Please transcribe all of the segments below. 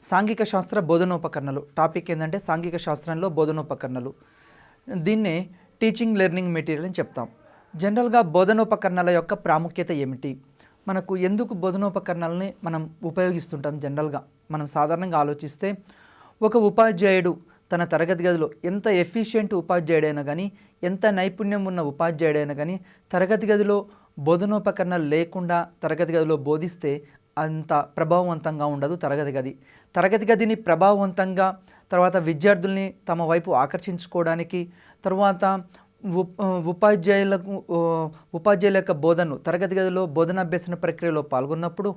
సాంఘిక శాస్త్ర బోధనోపకరణలు టాపిక్ ఏంటంటే సాంఘిక శాస్త్రంలో బోధనోపకరణలు. దీన్నే టీచింగ్ లెర్నింగ్ మెటీరియల్ అని చెప్తాం. జనరల్గా బోధనోపకరణాల యొక్క ప్రాముఖ్యత ఏమిటి, మనకు ఎందుకు బోధనోపకరణాలని మనం ఉపయోగిస్తుంటాం? జనరల్గా మనం సాధారణంగా ఆలోచిస్తే ఒక ఉపాధ్యాయుడు తన తరగతి గదిలో ఎంత ఎఫిషియెంట్ ఉపాధ్యాయుడైనా కానీ, ఎంత నైపుణ్యం ఉన్న ఉపాధ్యాయుడైనా కానీ, తరగతి గదిలో బోధనోపకరణాలు లేకుండా తరగతి గదిలో బోధిస్తే అంత ప్రభావవంతంగా ఉండదు తరగతి గదిని ప్రభావవంతంగా, తర్వాత విద్యార్థుల్ని తమ వైపు ఆకర్షించుకోవడానికి, తర్వాత ఉపాధ్యాయుల యొక్క బోధనను తరగతి గదిలో బోధనాభ్యసన ప్రక్రియలో పాల్గొన్నప్పుడు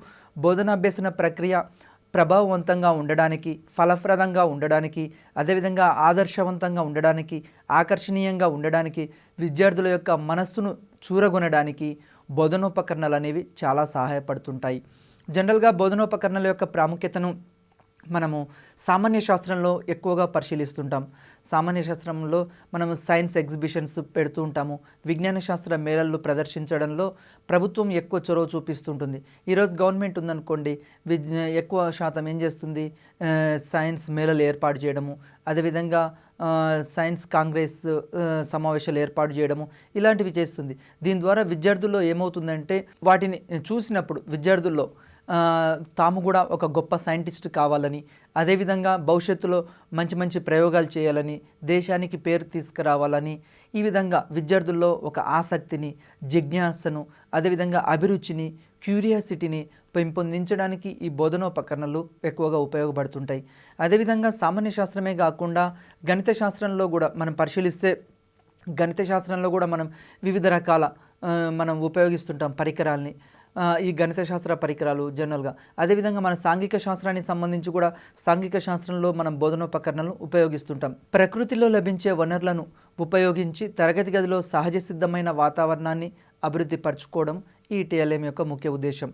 బోధనాభ్యసన ప్రక్రియ ప్రభావవంతంగా ఉండడానికి, ఫలప్రదంగా ఉండడానికి, అదేవిధంగా ఆదర్శవంతంగా ఉండడానికి, ఆకర్షణీయంగా ఉండడానికి, విద్యార్థుల యొక్క మనస్సును చూరగొనడానికి బోధనోపకరణాలు అనేవి చాలా సహాయపడుతుంటాయి. జనరల్గా బోధనోపకరణాల యొక్క ప్రాముఖ్యతను మనము సామాన్య శాస్త్రంలో ఎక్కువగా పరిశీలిస్తుంటాం. సామాన్య శాస్త్రంలో మనము సైన్స్ ఎగ్జిబిషన్స్ పెడుతూ ఉంటాము. విజ్ఞాన శాస్త్ర మేళలు ప్రదర్శించడంలో ప్రభుత్వం ఎక్కువ చొరవ చూపిస్తుంటుంది. ఈరోజు గవర్నమెంట్ ఉందనుకోండి, ఎక్కువ శాతం ఏం చేస్తుంది, సైన్స్ మేళలు ఏర్పాటు చేయడము, అదేవిధంగా సైన్స్ కాంగ్రెస్ సమావేశాలు ఏర్పాటు చేయడము, ఇలాంటివి చేస్తుంది. దీని ద్వారా విద్యార్థుల్లో ఏమవుతుందంటే, వాటిని చూసినప్పుడు విద్యార్థుల్లో తాము కూడా ఒక గొప్ప సైంటిస్ట్ కావాలని, అదేవిధంగా భవిష్యత్తులో మంచి మంచి ప్రయోగాలు చేయాలని, దేశానికి పేరు తీసుకురావాలని, ఈ విధంగా విద్యార్థుల్లో ఒక ఆసక్తిని, జిజ్ఞాసను, అదేవిధంగా అభిరుచిని, క్యూరియాసిటీని పెంపొందించడానికి ఈ బోధనోపకరణలు ఎక్కువగా ఉపయోగపడుతుంటాయి. అదేవిధంగా సామాన్య శాస్త్రమే కాకుండా గణిత శాస్త్రంలో కూడా మనం పరిశీలిస్తే, గణిత శాస్త్రంలో కూడా మనం వివిధ రకాల మనం ఉపయోగిస్తుంటాం పరికరాల్ని, ఈ గణిత శాస్త్ర పరికరాలు జనరల్గా. అదేవిధంగా మన సాంఘిక శాస్త్రానికి సంబంధించి కూడా సాంఘిక శాస్త్రంలో మనం బోధనోపకరణలు ఉపయోగిస్తుంటాం. ప్రకృతిలో లభించే వనరులను ఉపయోగించి తరగతి గదిలో సహజ సిద్ధమైన వాతావరణాన్ని అభివృద్ధి పరచుకోవడం ఈ టీఎల్ఎం యొక్క ముఖ్య ఉద్దేశం.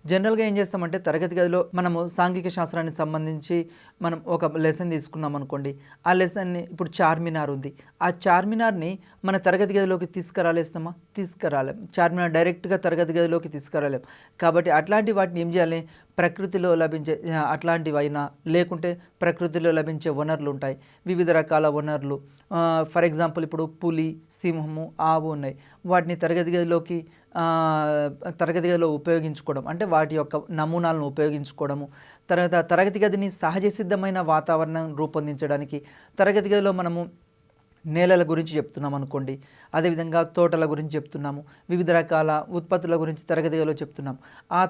జనరల్గా ఏం చేస్తామంటే, తరగతి గదిలో మనము సాంఘిక శాస్త్రానికి సంబంధించి మనం ఒక లెసన్ తీసుకున్నాం అనుకోండి, ఆ లెసన్ని ఇప్పుడు చార్మినార్ ఉంది, ఆ చార్మినార్ని మన తరగతి గదిలోకి తీసుకురాలేస్తామా? తీసుకురాలేం. చార్మినార్ డైరెక్ట్గా తరగతి గదిలోకి తీసుకురాలేం. కాబట్టి అట్లాంటి వాటిని ఏం చేయాలి, ప్రకృతిలో లభించే అట్లాంటివైనా, లేకుంటే ప్రకృతిలో లభించే వనరులు ఉంటాయి, వివిధ రకాల వనరులు. ఫర్ ఎగ్జాంపుల్ ఇప్పుడు పులి, సింహము, ఆవు ఉన్నాయి. వాటిని తరగతి గదిలో ఉపయోగించుకోవడం, అంటే వాటి యొక్క నమూనాలను ఉపయోగించుకోవడము. తర్వాత తరగతి గదిని సహజ సిద్ధమైన వాతావరణం రూపొందించడానికి తరగతి గదిలో మనము నేలల గురించి చెప్తున్నాం అనుకోండి, అదేవిధంగా తోటల గురించి చెప్తున్నాము, వివిధ రకాల ఉత్పత్తుల గురించి తరగతి గదిలో చెప్తున్నాం. ఆ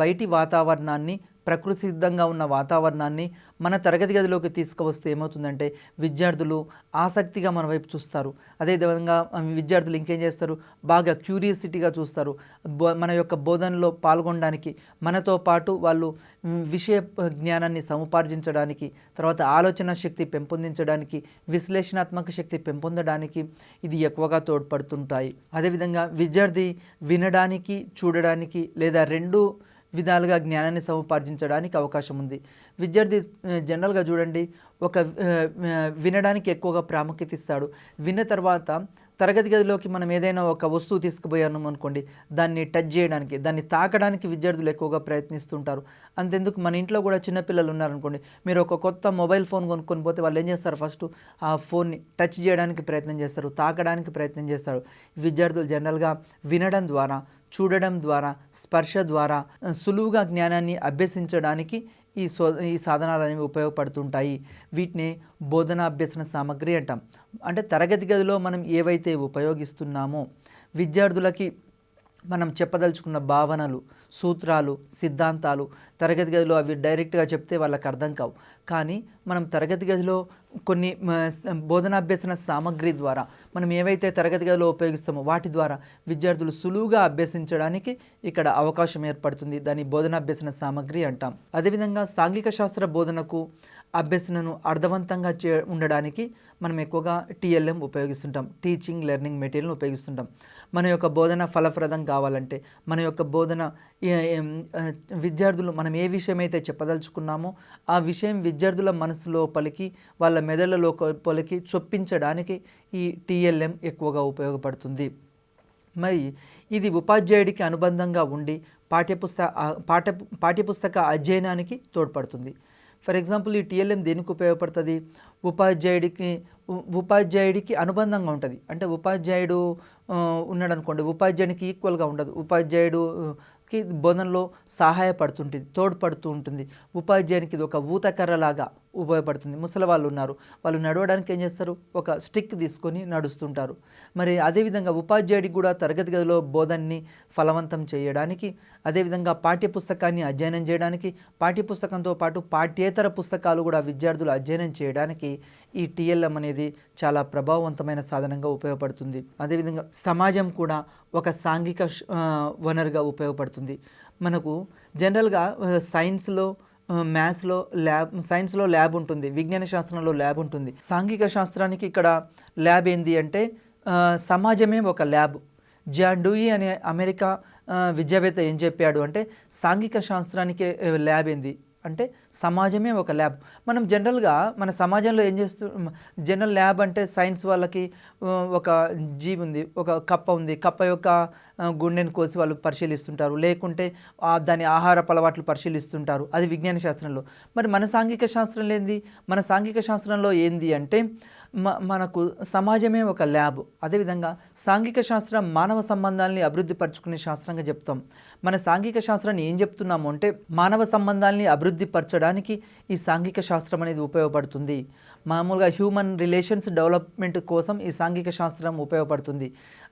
బయటి వాతావరణాన్ని, ప్రకృతి సిద్ధంగా ఉన్న వాతావరణాన్ని మన తరగతి గదిలోకి తీసుకువస్తే ఏమవుతుందంటే, విద్యార్థులు ఆసక్తిగా మన వైపు చూస్తారు. అదేవిధంగా విద్యార్థులు ఇంకేం చేస్తారు, బాగా క్యూరియాసిటీగా చూస్తారు. మన యొక్క బోధనలో పాల్గొనడానికి, మనతో పాటు వాళ్ళు విషయ జ్ఞానాన్ని సముపార్జించడానికి, తర్వాత ఆలోచన శక్తి పెంపొందించడానికి, విశ్లేషణాత్మక శక్తి పెంపొందడానికి ఇది ఎక్కువగా తోడ్పడుతుంటాయి. అదేవిధంగా విద్యార్థి వినడానికి, చూడడానికి లేదా రెండు విధాలుగా జ్ఞానాన్ని సముపార్జించడానికి అవకాశం ఉంది. విద్యార్థి జనరల్గా చూడండి, వినడానికి ఎక్కువగా ప్రాముఖ్యత ఇస్తాడు. విన్న తర్వాత తరగతి గదిలోకి మనం ఏదైనా ఒక వస్తువు తీసుకుపోయాను అనుకోండి, దాన్ని టచ్ చేయడానికి, దాన్ని తాకడానికి విద్యార్థులు ఎక్కువగా ప్రయత్నిస్తుంటారు. అంతెందుకు, మన ఇంట్లో కూడా చిన్నపిల్లలు ఉన్నారనుకోండి, మీరు ఒక కొత్త మొబైల్ ఫోన్ కొనుక్కొని పోతే వాళ్ళు ఏం చేస్తారు, ఫస్ట్ ఆ ఫోన్ని టచ్ చేయడానికి ప్రయత్నం చేస్తారు, తాకడానికి ప్రయత్నం చేస్తారు. విద్యార్థులు జనరల్గా వినడం ద్వారా, చూడడం ద్వారా, స్పర్శ ద్వారా సులువుగా జ్ఞానాన్ని అభ్యసించడానికి ఈ సాధనాలు అనేవి ఉపయోగపడుతుంటాయి. వీటిని బోధనాభ్యసన సామగ్రి అంటాం. అంటే తరగతి గదిలో మనం ఏవైతే ఉపయోగిస్తున్నామో, విద్యార్థులకి మనం చెప్పదలుచుకున్న భావనలు, సూత్రాలు, సిద్ధాంతాలు తరగతి గదిలో అవి డైరెక్ట్గా చెప్తే వాళ్ళకి అర్థం కావు. కానీ మనం తరగతి గదిలో కొన్ని బోధనాభ్యసన సామగ్రి ద్వారా మనం ఏవైతే తరగతి గదిలో ఉపయోగిస్తామో వాటి ద్వారా విద్యార్థులు సులువుగా అభ్యసించడానికి ఇక్కడ అవకాశం ఏర్పడుతుంది. దాన్ని బోధనాభ్యసన సామగ్రి అంటాం. అదేవిధంగా సాంఘిక శాస్త్ర బోధనకు, అభ్యసనను అర్థవంతంగా ఉండడానికి మనం ఎక్కువగా టీఎల్ఎం ఉపయోగిస్తుంటాం, టీచింగ్ లెర్నింగ్ మెటీరియల్ని ఉపయోగిస్తుంటాం. మన యొక్క బోధన ఫలప్రదం కావాలంటే, మన యొక్క బోధన విద్యార్థులు మనం ఏ విషయం అయితే చెప్పదలుచుకున్నామో ఆ విషయం విద్యార్థుల మనసులో పలికి, వాళ్ళ మెదళ్ళలో పలికి చొప్పించడానికి ఈ టీఎల్ఎం ఎక్కువగా ఉపయోగపడుతుంది. మరి ఇది ఉపాధ్యాయుడికి అనుబంధంగా ఉండి పాఠ్యపుస్తక అధ్యయనానికి తోడ్పడుతుంది. ఫర్ ఎగ్జాంపుల్ ఈ టీఎల్ఎం దేనికి ఉపయోగపడుతుంది? ఉపాధ్యాయుడికి అనుబంధంగా ఉంటుంది. అంటే ఉపాధ్యాయుడు ఉన్నాడు అనుకోండి, ఉపాధ్యాయునికి ఈక్వల్గా ఉండదు. ఉపాధ్యాయుడుకి బోధనలో సహాయపడుతుంటుంది, తోడ్పడుతూ ఉంటుంది. ఉపాధ్యాయునికి ఇది ఒక ఊతకర్రలాగా ఉపయోగపడుతుంది. ముసలి వాళ్ళు ఉన్నారు, వాళ్ళు నడవడానికి ఏం చేస్తారు? ఒక స్టిక్ తీసుకొని నడుస్తుంటారు. మరి అదేవిధంగా ఉపాధ్యాయుడికి కూడా తరగతి గదిలో బోధనని ఫలవంతం చేయడానికి, అదేవిధంగా పాఠ్యపుస్తకాన్ని అధ్యయనం చేయడానికి, పాఠ్యపుస్తకంతో పాటు పాఠ్యేతర పుస్తకాలు కూడా విద్యార్థులు అధ్యయనం చేయడానికి ఈ టీఎల్ఎం అనేది చాలా ప్రభావవంతమైన సాధనంగా ఉపయోగపడుతుంది. అదేవిధంగా సమాజం కూడా ఒక సాంఘిక వనరుగా ఉపయోగపడుతుంది. మనకు జనరల్గా సైన్స్లో ల్యాబ్ ఉంటుంది, విజ్ఞాన శాస్త్రంలో ల్యాబ్ ఉంటుంది. సాంఘిక శాస్త్రానికి ఇక్కడ ల్యాబ్ ఏంది అంటే సమాజమే ఒక ల్యాబ్. జాన్ డూయి అనే అమెరికా విద్యావేత్త ఏం చెప్పాడు అంటే సాంఘిక శాస్త్రానికి ల్యాబ్ ఏంది అంటే సమాజమే ఒక ల్యాబ్. మనం జనరల్గా మన సమాజంలో ఏం జనరల్ ల్యాబ్ అంటే సైన్స్ వాళ్ళకి ఒక జీవి ఉంది, ఒక కప్ప ఉంది, కప్ప యొక్క గుండెని కోసి వాళ్ళు పరిశీలిస్తుంటారు, లేకుంటే దాని ఆహారపు అలవాట్లు పరిశీలిస్తుంటారు. అది విజ్ఞాన శాస్త్రంలో. మరి మన సాంఘిక శాస్త్రంలో ఏంది? మన సాంఘిక శాస్త్రంలో ఏంది అంటే మనకు సమాజమే ఒక ల్యాబ్. అదేవిధంగా సాంఘిక శాస్త్రం మానవ సంబంధాలని అభివృద్ధి పరచుకునే శాస్త్రంగా చెప్తాం. మన సాంఘిక శాస్త్రాన్ని ఏం చెప్తున్నాము అంటే మానవ సంబంధాలని అభివృద్ధి పరచడానికి ఈ సాంఘిక శాస్త్రం అనేది ఉపయోగపడుతుంది. మామూలుగా హ్యూమన్ రిలేషన్స్ డెవలప్మెంట్ కోసం ఈ సాంఘిక శాస్త్రం ఉపయోగపడుతుంది.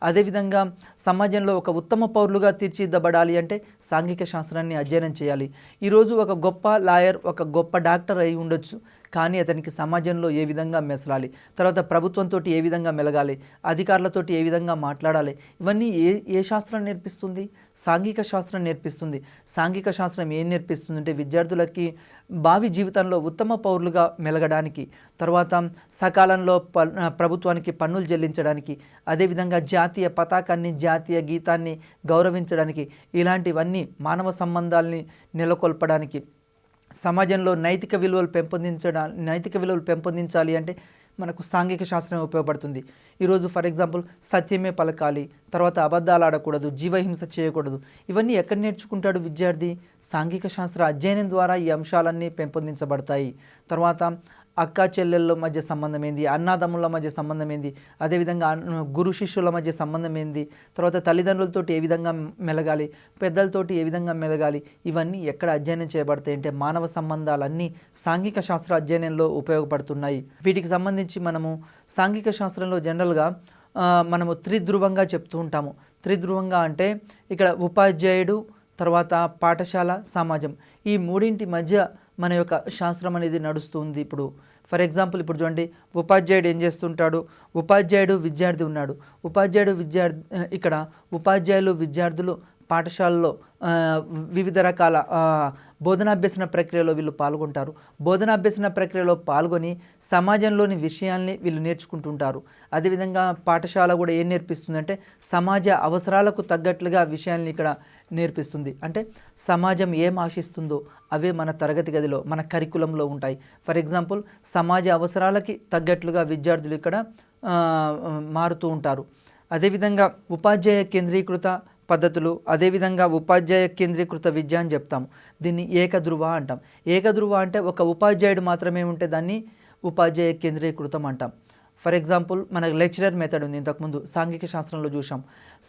అదేవిధంగా సమాజంలో ఒక ఉత్తమ పౌరులుగా తీర్చిదిద్దబడాలి అంటే సాంఘిక శాస్త్రాన్ని అధ్యయనం చేయాలి. ఈరోజు ఒక గొప్ప లాయర్, ఒక గొప్ప డాక్టర్ అయి ఉండొచ్చు, కానీ అతనికి సమాజంలో ఏ విధంగా మెసలాలి, తర్వాత ప్రభుత్వంతో ఏ విధంగా మెలగాలి, అధికారులతోటి ఏ విధంగా మాట్లాడాలి, ఇవన్నీ ఏ శాస్త్రం నేర్పిస్తుంది? సాంఘిక శాస్త్రం నేర్పిస్తుంది. సాంఘిక శాస్త్రం ఏం నేర్పిస్తుంది అంటే విద్యార్థులకి భావి జీవితంలో ఉత్తమ పౌరులుగా మెలగడానికి, తర్వాత సకాలంలో ప్రభుత్వానికి పన్నులు చెల్లించడానికి, అదేవిధంగా జాతీయ పతాకాన్ని, జాతీయ గీతాన్ని గౌరవించడానికి, ఇలాంటివన్నీ మానవ సంబంధాలని నెలకొల్పడానికి, సమాజంలో నైతిక విలువలు పెంపొందించాలి అంటే మనకు సాంఘిక శాస్త్రం ఉపయోగపడుతుంది. ఈరోజు ఫర్ ఎగ్జాంపుల్ సత్యమే పలకాలి, తర్వాత అబద్ధాలు ఆడకూడదు, జీవహింస చేయకూడదు, ఇవన్నీ ఎక్కడ నేర్చుకుంటాడు విద్యార్థి? సాంఘిక శాస్త్ర అధ్యయనం ద్వారా ఈ అంశాలన్నీ పెంపొందించబడతాయి. తర్వాత అక్క చెల్లెళ్ళ మధ్య సంబంధం ఏంది, అన్నాదమ్ముల మధ్య సంబంధం ఏంది, అదేవిధంగా గురు శిష్యుల మధ్య సంబంధం ఏంది, తర్వాత తల్లిదండ్రులతోటి ఏ విధంగా మెలగాలి, పెద్దలతోటి ఏ విధంగా మెలగాలి, ఇవన్నీ ఎక్కడ అధ్యయనం చేయబడతాయి అంటే మానవ సంబంధాలన్నీ సాంఘిక శాస్త్ర అధ్యయనంలో ఉపయోగపడుతున్నాయి. వీటికి సంబంధించి మనము సాంఘిక శాస్త్రంలో జనరల్గా మనము త్రిధ్రువంగా చెప్తూ ఉంటాము. త్రిధ్రువంగా అంటే ఇక్కడ ఉపాధ్యాయుడు, తర్వాత పాఠశాల, సమాజం, ఈ మూడింటి మధ్య మన యొక్క శాస్త్రం అనేది నడుస్తుంది. ఇప్పుడు ఫర్ ఎగ్జాంపుల్ ఇప్పుడు చూడండి, ఉపాధ్యాయుడు ఏం చేస్తుంటాడు? ఉపాధ్యాయుడు విద్యార్థి ఉన్నాడు. ఇక్కడ ఉపాధ్యాయులు విద్యార్థులు పాఠశాలలో వివిధ రకాల బోధనాభ్యసన ప్రక్రియలో వీళ్ళు పాల్గొంటారు. బోధనాభ్యసన ప్రక్రియలో పాల్గొని సమాజంలోని విషయాల్ని వీళ్ళు నేర్చుకుంటుంటారు. అదేవిధంగా పాఠశాల కూడా ఏం నేర్పిస్తుందంటే సమాజ అవసరాలకు తగ్గట్లుగా విషయాల్ని ఇక్కడ నేర్పిస్తుంది. అంటే సమాజం ఏం ఆశిస్తుందో అవే మన తరగతి గదిలో, మన కరికులంలో ఉంటాయి. ఫర్ ఎగ్జాంపుల్ సమాజ అవసరాలకి తగ్గట్లుగా విద్యార్థులు ఇక్కడ మారుతూ ఉంటారు. అదేవిధంగా ఉపాధ్యాయ కేంద్రీకృత పద్ధతులు, అదేవిధంగా ఉపాధ్యాయ కేంద్రీకృత విద్య అని చెప్తాము. దీన్ని ఏకధ్రువ అంటాం. ఏకధ్రువ అంటే ఒక ఉపాధ్యాయుడు మాత్రమే ఉంటే దాన్ని ఉపాధ్యాయ కేంద్రీకృతం అంటాం. ఫర్ ఎగ్జాంపుల్ మనకు లెక్చరర్ మెథడ్ ఉంది, ఇంతకుముందు సాంఘిక శాస్త్రంలో చూసాం.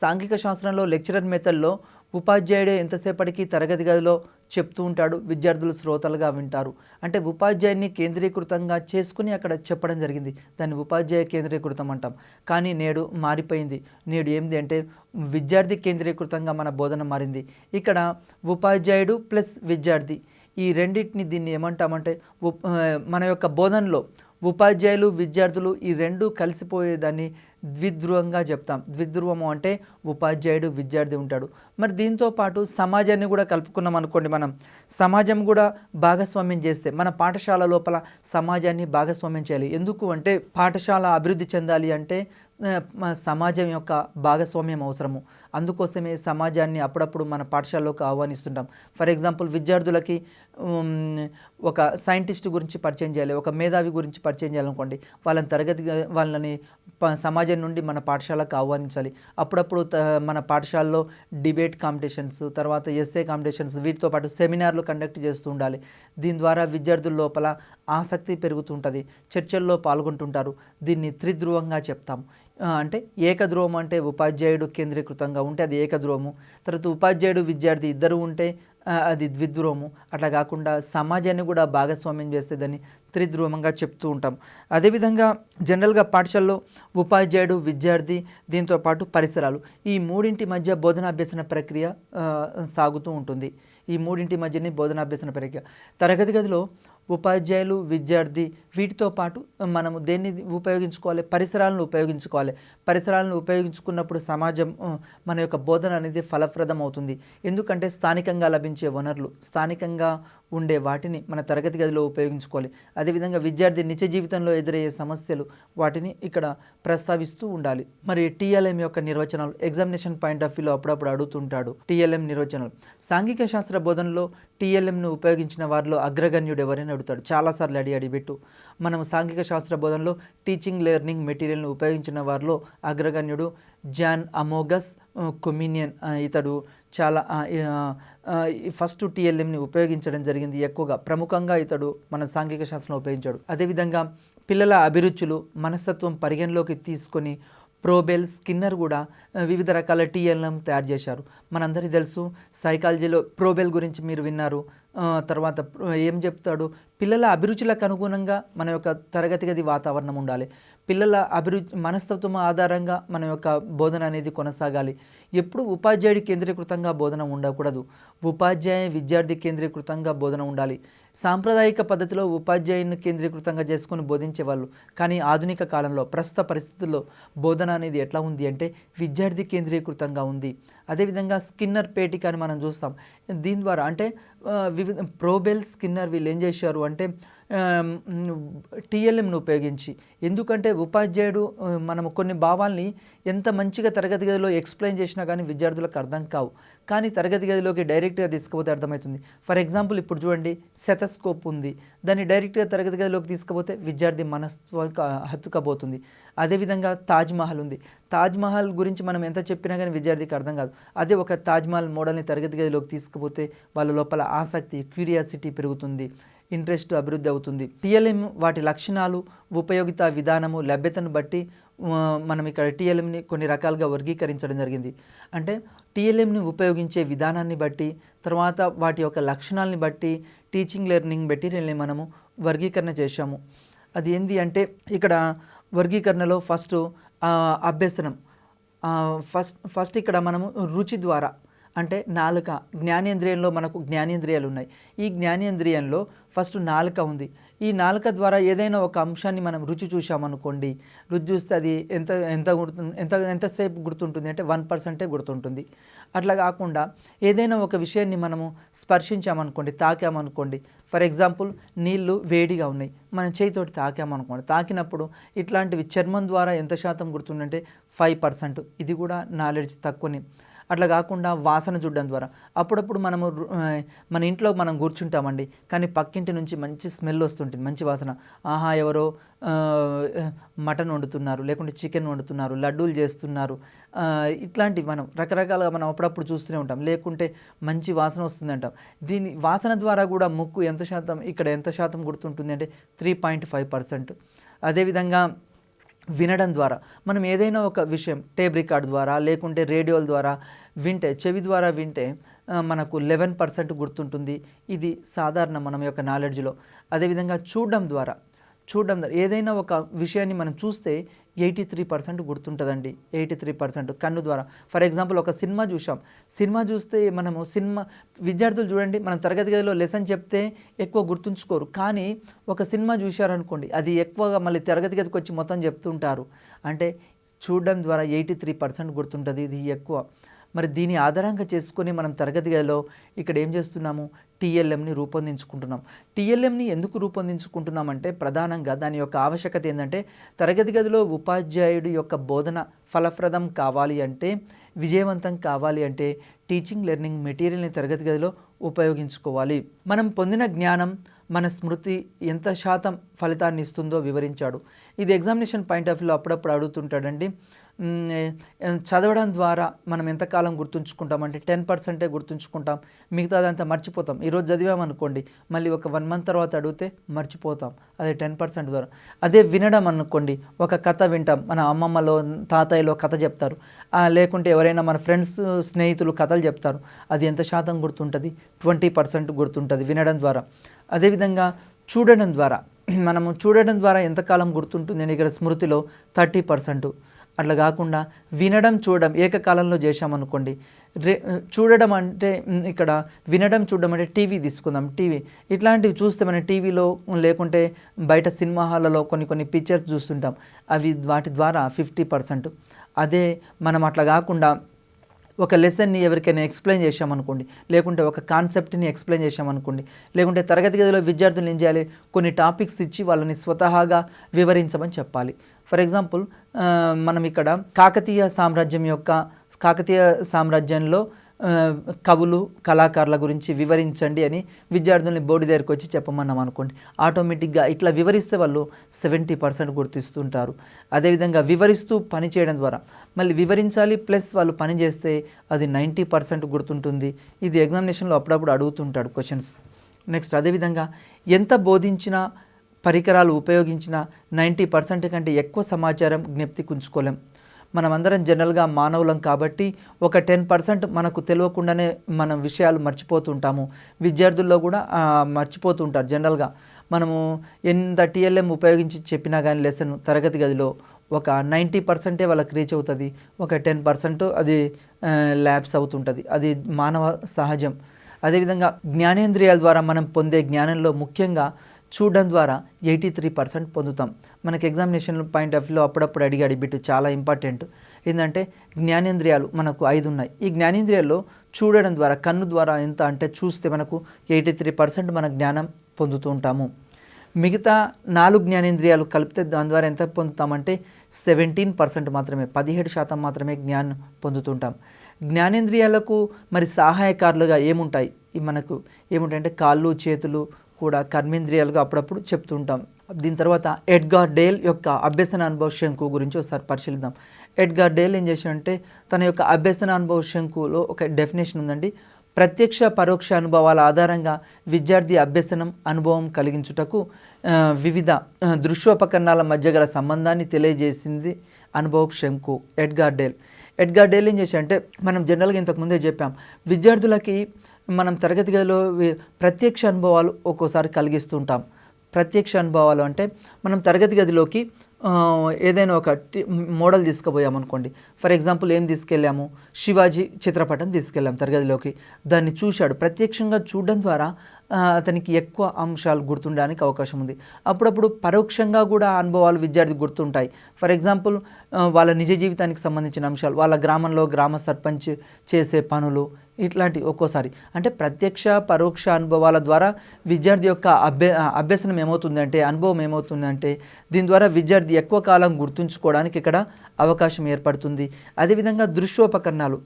సాంఘిక శాస్త్రంలో లెక్చరర్ మెథడ్లో ఉపాధ్యాయుడే ఎంతసేపటికి తరగతి గదిలో చెప్తూ ఉంటాడు, విద్యార్థులు శ్రోతలుగా వింటారు. అంటే ఉపాధ్యాయుని కేంద్రీకృతంగా చేసుకుని అక్కడ చెప్పడం జరిగింది, దాన్ని ఉపాధ్యాయ కేంద్రీకృతం అంటాం. కానీ నేడు మారిపోయింది. నేడు ఏంది అంటే విద్యార్థి కేంద్రీకృతంగా మన బోధన మారింది. ఇక్కడ ఉపాధ్యాయుడు ప్లస్ విద్యార్థి, ఈ రెండింటిని దీన్ని ఏమంటామంటే మన యొక్క బోధనలో ఉపాధ్యాయులు విద్యార్థులు ఈ రెండు కలిసిపోయేదాన్ని ద్విధ్రువంగా చెప్తాం. ద్విధ్రువము అంటే ఉపాధ్యాయుడు విద్యార్థి ఉంటాడు. మరి దీంతో పాటు సమాజాన్ని కూడా కలుపుకున్నాం అనుకోండి, మనం సమాజం కూడా భాగస్వామ్యం చేస్తే మన పాఠశాల లోపల సమాజాన్ని భాగస్వామ్యం చేయాలి. ఎందుకు అంటే పాఠశాల అభివృద్ధి చెందాలి అంటే సమాజం యొక్క భాగస్వామ్యం అవసరము. అందుకోసమే సమాజాన్ని అప్పుడప్పుడు మన పాఠశాలలోకి ఆహ్వానిస్తుంటాం. ఫర్ ఎగ్జాంపుల్ విద్యార్థులకి ఉమ్, ఒక సైంటిస్ట్ గురించి పరిచయం చేయాలి, ఒక మేధావి గురించి పరిచయం చేయాలనుకోండి, వాళ్ళని సమాజం నుండి మన పాఠశాలకు ఆహ్వానించాలి. అప్పుడప్పుడు మన పాఠశాలలో డిబేట్ కాంపిటీషన్స్, తర్వాత ఎస్ఏ కాంపిటీషన్స్, వీటితో పాటు సెమినార్లు కండక్ట్ చేస్తూ ఉండాలి. దీని ద్వారా విద్యార్థుల లోపల ఆసక్తి పెరుగుతుంటుంది, చర్చల్లో పాల్గొంటుంటారు. దీన్ని త్రిధ్రువంగా చెప్తాం. అంటే ఏకధ్రువం అంటే ఉపాధ్యాయుడు కేంద్రీకృతంగా ఉంటే అది ఏకధ్రువము, తర్వాత ఉపాధ్యాయుడు విద్యార్థి ఇద్దరు ఉంటే అది ద్విధ్రువము. అట్లా కాకుండా సమాజాన్ని కూడా భాగస్వామ్యం చేస్తే దాన్ని త్రిధ్రువంగా చెప్తూ ఉంటాం. అదేవిధంగా జనరల్గా పాఠశాలలో ఉపాధ్యాయుడు, విద్యార్థి, దీంతో పాటు పరిసరాలు, ఈ మూడింటి మధ్య బోధనాభ్యసన ప్రక్రియ సాగుతూ ఉంటుంది. ఈ మూడింటి మధ్యనే బోధనాభ్యసన ప్రక్రియ. తరగతి గదిలో ఉపాధ్యాయులు, విద్యార్థి, వీటితో పాటు మనము దేన్ని ఉపయోగించుకోవాలి, పరిసరాలను ఉపయోగించుకోవాలి. పరిసరాలను ఉపయోగించుకున్నప్పుడు సమాజం మన యొక్క బోధన అనేది ఫలప్రదం అవుతుంది. ఎందుకంటే స్థానికంగా లభించే వనరులు, స్థానికంగా ఉండే వాటిని మన తరగతి గదిలో ఉపయోగించుకోవాలి. అదేవిధంగా విద్యార్థి నిత్య జీవితంలో ఎదురయ్యే సమస్యలు, వాటిని ఇక్కడ ప్రస్తావిస్తూ ఉండాలి. మరి టీఎల్ఎం యొక్క నిర్వచనాలు ఎగ్జామినేషన్ పాయింట్ ఆఫ్ వ్యూలో అప్పుడప్పుడు అడుగుతుంటాడు. టీఎల్ఎం నిర్వచనాలు, సాంఘిక శాస్త్ర బోధనలో టీఎల్ఎంను ఉపయోగించిన వారిలో అగ్రగణ్యుడు ఎవరైనా అడుగుతాడు. చాలాసార్లు అడిగిపెట్టు. మనం సాంఘిక శాస్త్ర బోధనలో టీచింగ్ లెర్నింగ్ మెటీరియల్ను ఉపయోగించిన వారిలో అగ్రగణ్యుడు జాన్ అమోగస్ కొమినియన్. ఇతడు చాలా ఫస్ట్ టీఎల్ఎంని ఉపయోగించడం జరిగింది. ఎక్కువగా ప్రముఖంగా ఇతడు మన సాంఘిక శాస్త్రంలో ఉపయోగించాడు. అదేవిధంగా పిల్లల అభిరుచులు, మనస్తత్వం పరిగణలోకి తీసుకొని ప్రోబెల్, స్కిన్నర్ కూడా వివిధ రకాల టీఎల్ఎం తయారు చేశారు. మనందరికీ తెలుసు, సైకాలజీలో ప్రోబెల్ గురించి మీరు విన్నారు. తర్వాత ఏం చెప్తాడు, పిల్లల అభిరుచులకు అనుగుణంగా మన యొక్క తరగతి గది వాతావరణం ఉండాలి. పిల్లల మనస్తత్వం ఆధారంగా మన యొక్క బోధన అనేది కొనసాగాలి. ఎప్పుడు ఉపాధ్యాయుడి కేంద్రీకృతంగా బోధన ఉండకూడదు, ఉపాధ్యాయ విద్యార్థి కేంద్రీకృతంగా బోధన ఉండాలి. సాంప్రదాయిక పద్ధతిలో ఉపాధ్యాయుని కేంద్రీకృతంగా చేసుకొని బోధించేవాళ్ళు. కానీ ఆధునిక కాలంలో ప్రస్తుత పరిస్థితుల్లో బోధన అనేది ఎట్లా ఉంది అంటే విద్యార్థి కేంద్రీకృతంగా ఉంది. అదేవిధంగా స్కిన్నర్ పేటిక అని మనం చూస్తాం. దీని ద్వారా అంటే వివిధ ప్రోబెల్, స్కిన్నర్ వీళ్ళు ఏం చేశారు అంటే టీఎల్ఎంను ఉపయోగించి, ఎందుకంటే ఉపాధ్యాయుడు మనము కొన్ని భావాల్ని ఎంత మంచిగా తరగతి గదిలో ఎక్స్ప్లెయిన్ చేసినా కానీ విద్యార్థులకు అర్థం కావు. కానీ తరగతి గదిలోకి డైరెక్ట్గా తీసుకుపోతే అర్థమవుతుంది. ఫర్ ఎగ్జాంపుల్ ఇప్పుడు చూడండి, సెటస్కోప్ ఉంది, దాన్ని డైరెక్ట్గా తరగతి గదిలోకి తీసుకుపోతే విద్యార్థి మనస్సుకు హత్తుకపోతుంది. అదేవిధంగా తాజ్మహల్ ఉంది. తాజ్మహల్ గురించి మనం ఎంత చెప్పినా కానీ విద్యార్థికి అర్థం కాదు. అదే ఒక తాజ్మహల్ మోడల్ని తరగతి గదిలోకి తీసుకుపోతే వాళ్ళ లోపల ఆసక్తి, క్యూరియాసిటీ పెరుగుతుంది, ఇంట్రెస్ట్ అభివృద్ధి అవుతుంది. టీఎల్ఎం వాటి లక్షణాలు, ఉపయోగిత విధానము, లభ్యతను బట్టి మనం ఇక్కడ టీఎల్ఎంని కొన్ని రకాలుగా వర్గీకరించడం జరిగింది. అంటే టీఎల్ఎంని ఉపయోగించే విధానాన్ని బట్టి, తర్వాత వాటి యొక్క లక్షణాలని బట్టి టీచింగ్ లెర్నింగ్ మెటీరియల్ని మనము వర్గీకరణ చేశాము. అది ఏంది అంటే ఇక్కడ వర్గీకరణలో ఫస్ట్ అభ్యసనం. ఫస్ట్ ఇక్కడ మనము రుచి ద్వారా, అంటే నాలుక, జ్ఞానేంద్రియంలో మనకు జ్ఞానేంద్రియాలు ఉన్నాయి. ఈ జ్ఞానేంద్రియంలో ఫస్ట్ నాలుక ఉంది. ఈ నాలుక ద్వారా ఏదైనా ఒక అంశాన్ని మనం రుచి చూసామనుకోండి, రుచి చూస్తే అది ఎంతసేపు గుర్తుంటుంది అంటే 1% గుర్తుంటుంది. అట్లా కాకుండా ఏదైనా ఒక విషయాన్ని మనము స్పర్శించామనుకోండి, తాకామనుకోండి, ఫర్ ఎగ్జాంపుల్ నీళ్లు వేడిగా ఉన్నాయి, మనం చేతితోటి తాకామనుకోండి, తాకినప్పుడు ఇట్లాంటివి చర్మం ద్వారా ఎంత శాతం గుర్తుందంటే 5%. ఇది కూడా నాలెడ్జ్ తక్కువని. అట్లా కాకుండా వాసన చూడడం ద్వారా, అప్పుడప్పుడు మనము మన ఇంట్లో మనం కూర్చుంటామండి, కానీ పక్కింటి నుంచి మంచి స్మెల్ వస్తుంటుంది, మంచి వాసన, ఆహా ఎవరో మటన్ వండుతున్నారు, లేకుంటే చికెన్ వండుతున్నారు, లడ్డూలు చేస్తున్నారు, ఇట్లాంటివి మనం రకరకాలుగా మనం అప్పుడప్పుడు చూస్తూనే ఉంటాం. లేకుంటే మంచి వాసన వస్తుంది అంటాం. దీని వాసన ద్వారా కూడా ముక్కు ఎంత శాతం గుర్తుంటుంది అంటే 3.5%. అదేవిధంగా వినడం ద్వారా, మనం ఏదైనా ఒక విషయం టేప్ రికార్డ్ ద్వారా లేకుంటే రేడియోల ద్వారా వింటే, చెవి ద్వారా వింటే మనకు 11% గుర్తుంటుంది. ఇది సాధారణ మనం యొక్క నాలెడ్జ్లో. అదేవిధంగా చూడడం ద్వారా ఏదైనా ఒక విషయాన్ని మనం చూస్తే 83% గుర్తుంటుందండి. 83% కన్ను ద్వారా. ఫర్ ఎగ్జాంపుల్ ఒక సినిమా చూస్తే మనము విద్యార్థులు చూడండి, మనం తరగతి గదిలో లెసన్ చెప్తే ఎక్కువ గుర్తుంచుకోరు, కానీ ఒక సినిమా చూశారనుకోండి, అది ఎక్కువగా మళ్ళీ తరగతి గదికి వచ్చి మొత్తం చెప్తుంటారు. అంటే చూడడం ద్వారా 83% గుర్తుంటుంది, ఇది ఎక్కువ. మరి దీని ఆధారంగా చేసుకొని మనం తరగతి గదిలో ఇక్కడ ఏం చేస్తున్నాము, టీఎల్ఎంని రూపొందించుకుంటున్నాం. టీఎల్ఎంని ఎందుకు రూపొందించుకుంటున్నామంటే ప్రధానంగా దాని యొక్క ఆవశ్యకత ఏంటంటే, తరగతి గదిలో ఉపాధ్యాయుడి యొక్క బోధన ఫలప్రదం కావాలి అంటే, విజయవంతం కావాలి అంటే టీచింగ్ లెర్నింగ్ మెటీరియల్ని తరగతి గదిలో ఉపయోగించుకోవాలి. మనం పొందిన జ్ఞానం మన స్మృతి ఎంత శాతం ఫలితాన్ని ఇస్తుందో వివరించాడు. ఇది ఎగ్జామినేషన్ పాయింట్ ఆఫ్ వ్యూలో అప్పుడప్పుడు అడుగుతుంటాడండి. చదవడం ద్వారా మనం ఎంతకాలం గుర్తుంచుకుంటామంటే 10% గుర్తుంచుకుంటాం, మిగతాదంతా మర్చిపోతాం. ఈరోజు చదివామనుకోండి, మళ్ళీ ఒక 1 మంత్ తర్వాత అడిగితే మర్చిపోతాం, అదే 10% ద్వారా. అదే వినడం అనుకోండి, ఒక కథ వింటాం, మన అమ్మమ్మలో తాతయ్యలో కథ చెప్తారు, లేకుంటే ఎవరైనా మన ఫ్రెండ్స్ స్నేహితులు కథలు చెప్తారు, అది ఎంత శాతం గుర్తుంటుంది? 20% గుర్తుంటుంది వినడం ద్వారా. అదేవిధంగా చూడడం ద్వారా, మనము చూడడం ద్వారా ఎంతకాలం గుర్తుంటుంది అని ఇక్కడ స్మృతిలో 30%. అట్లా కాకుండా వినడం చూడడం ఏకకాలంలో చేశామనుకోండి, చూడడం అంటే ఇక్కడ వినడం చూడడం అంటే టీవీ తీసుకుందాం. టీవీ ఇట్లాంటివి చూస్తే మన టీవీలో లేకుంటే బయట సినిమా హాల్లో కొన్ని పిక్చర్స్ చూస్తుంటాం, అవి వాటి ద్వారా 50%. అదే మనం అట్లా కాకుండా ఒక లెసన్ని ఎవరికైనా ఎక్స్ప్లెయిన్ చేశామనుకోండి, లేకుంటే ఒక కాన్సెప్ట్ని ఎక్స్ప్లెయిన్ చేశామనుకోండి, లేకుంటే తరగతి గదిలో విద్యార్థులు ఏం చేయాలి, కొన్ని టాపిక్స్ ఇచ్చి వాళ్ళని స్వతహాగా వివరించమని చెప్పాలి. ఫర్ ఎగ్జాంపుల్, మనం ఇక్కడ కాకతీయ సామ్రాజ్యంలో కవులు కళాకారుల గురించి వివరించండి అని విద్యార్థుల్ని బోర్డు దగ్గరికి వచ్చి చెప్పమన్నాం అనుకోండి, ఆటోమేటిక్గా ఇట్లా వివరిస్తే వాళ్ళు 70% గుర్తిస్తుంటారు. అదేవిధంగా వివరిస్తూ పని చేయడం ద్వారా, మళ్ళీ వివరించాలి ప్లస్ వాళ్ళు పని చేస్తే అది 90% గుర్తుంటుంది. ఇది ఎగ్జామినేషన్లో అప్పుడప్పుడు అడుగుతుంటాడు క్వశ్చన్స్. నెక్స్ట్, అదేవిధంగా ఎంత బోధించినా పరికరాలు ఉపయోగించినా 90% కంటే ఎక్కువ సమాచారం జ్ఞప్తికి ఉంచుకోలేం. మనమందరం జనరల్గా మానవులం కాబట్టి ఒక 10% మనకు తెలియకుండానే మనం విషయాలు మర్చిపోతుంటాము. విద్యార్థుల్లో కూడా మర్చిపోతుంటారు. జనరల్గా మనము ఎంత టీఎల్ఎం ఉపయోగించి చెప్పినా కానీ లెసన్ తరగతి గదిలో ఒక 90% వాళ్ళకి రీచ్ అవుతుంది, ఒక 10% అది ల్యాబ్స్ అవుతుంటుంది. అది మానవ సహజం. అదేవిధంగా జ్ఞానేంద్రియాల ద్వారా మనం పొందే జ్ఞానంలో ముఖ్యంగా చూడడం ద్వారా 83% పొందుతాం. మనకి ఎగ్జామినేషన్ పాయింట్ ఆఫ్ వ్యూలో అప్పుడప్పుడు అడిగాడు బిట్టు, చాలా ఇంపార్టెంట్. ఏంటంటే జ్ఞానేంద్రియాలు మనకు 5 ఉన్నాయి. ఈ జ్ఞానేంద్రియాల్లో చూడడం ద్వారా, కన్ను ద్వారా ఎంత అంటే చూస్తే మనకు 83% మన జ్ఞానం పొందుతూ ఉంటాము. మిగతా 4 జ్ఞానేంద్రియాలు కలిపితే దాని ద్వారా ఎంత పొందుతామంటే 17% మాత్రమే, 17% మాత్రమే జ్ఞానం పొందుతుంటాం. జ్ఞానేంద్రియాలకు మరి సహాయకారులుగా ఏముంటాయి? మనకు ఏముంటాయంటే కాళ్ళు చేతులు కూడా కర్మేంద్రియాలుగా అప్పుడప్పుడు చెప్తుంటాం. దీని తర్వాత ఎడ్గార్ డేల్ యొక్క అభ్యసన అనుభవ శంకు గురించి ఒకసారి పరిశీలిద్దాం. ఎడ్గార్ డేల్ ఏం చేశాడంటే తన యొక్క అభ్యసన అనుభవ శంకులో ఒక డెఫినేషన్ ఉందండి. ప్రత్యక్ష పరోక్ష అనుభవాల ఆధారంగా విద్యార్థి అభ్యసనం అనుభవం కలిగించుటకు వివిధ దృశ్యోపకరణాల మధ్య గల సంబంధాన్ని తెలియజేసింది అనుభవ శంకు ఎడ్గార్ డేల్. ఎడ్గార్ డేల్ ఏం చేశాడంటే, మనం జనరల్గా ఇంతకుముందే చెప్పాం, విద్యార్థులకి మనం తరగతి గదిలో ప్రత్యక్ష అనుభవాలు ఒక్కోసారి కలిగిస్తుంటాం. ప్రత్యక్ష అనుభవాలు అంటే మనం తరగతి గదిలోకి ఏదైనా ఒక మోడల్ తీసుకుపోయామనుకోండి. ఫర్ ఎగ్జాంపుల్ ఏం తీసుకెళ్ళాము, శివాజీ చిత్రపటం తీసుకెళ్ళాం తరగతిలోకి. దాన్ని చూశాడు. ప్రత్యక్షంగా చూడడం ద్వారా అతనికి ఎక్కువ అంశాలు గుర్తుండడానికి అవకాశం ఉంది. అప్పుడప్పుడు పరోక్షంగా కూడా అనుభవాలు విద్యార్థికి గుర్తుంటాయి. ఫర్ ఎగ్జాంపుల్ వాళ్ళ నిజ జీవితానికి సంబంధించిన అంశాలు, వాళ్ళ గ్రామంలో గ్రామ సర్పంచ్ చేసే పనులు, ఇట్లాంటి ఒక్కోసారి అంటే ప్రత్యక్ష పరోక్ష అనుభవాల ద్వారా విద్యార్థి యొక్క అభ్యసనం ఏమవుతుందంటే, అనుభవం ఏమవుతుందంటే, దీని ద్వారా విద్యార్థి ఎక్కువ కాలం గుర్తుంచుకోవడానికి ఇక్కడ అవకాశం ఏర్పడుతుంది. అదేవిధంగా దృశ్యోపకరణాలు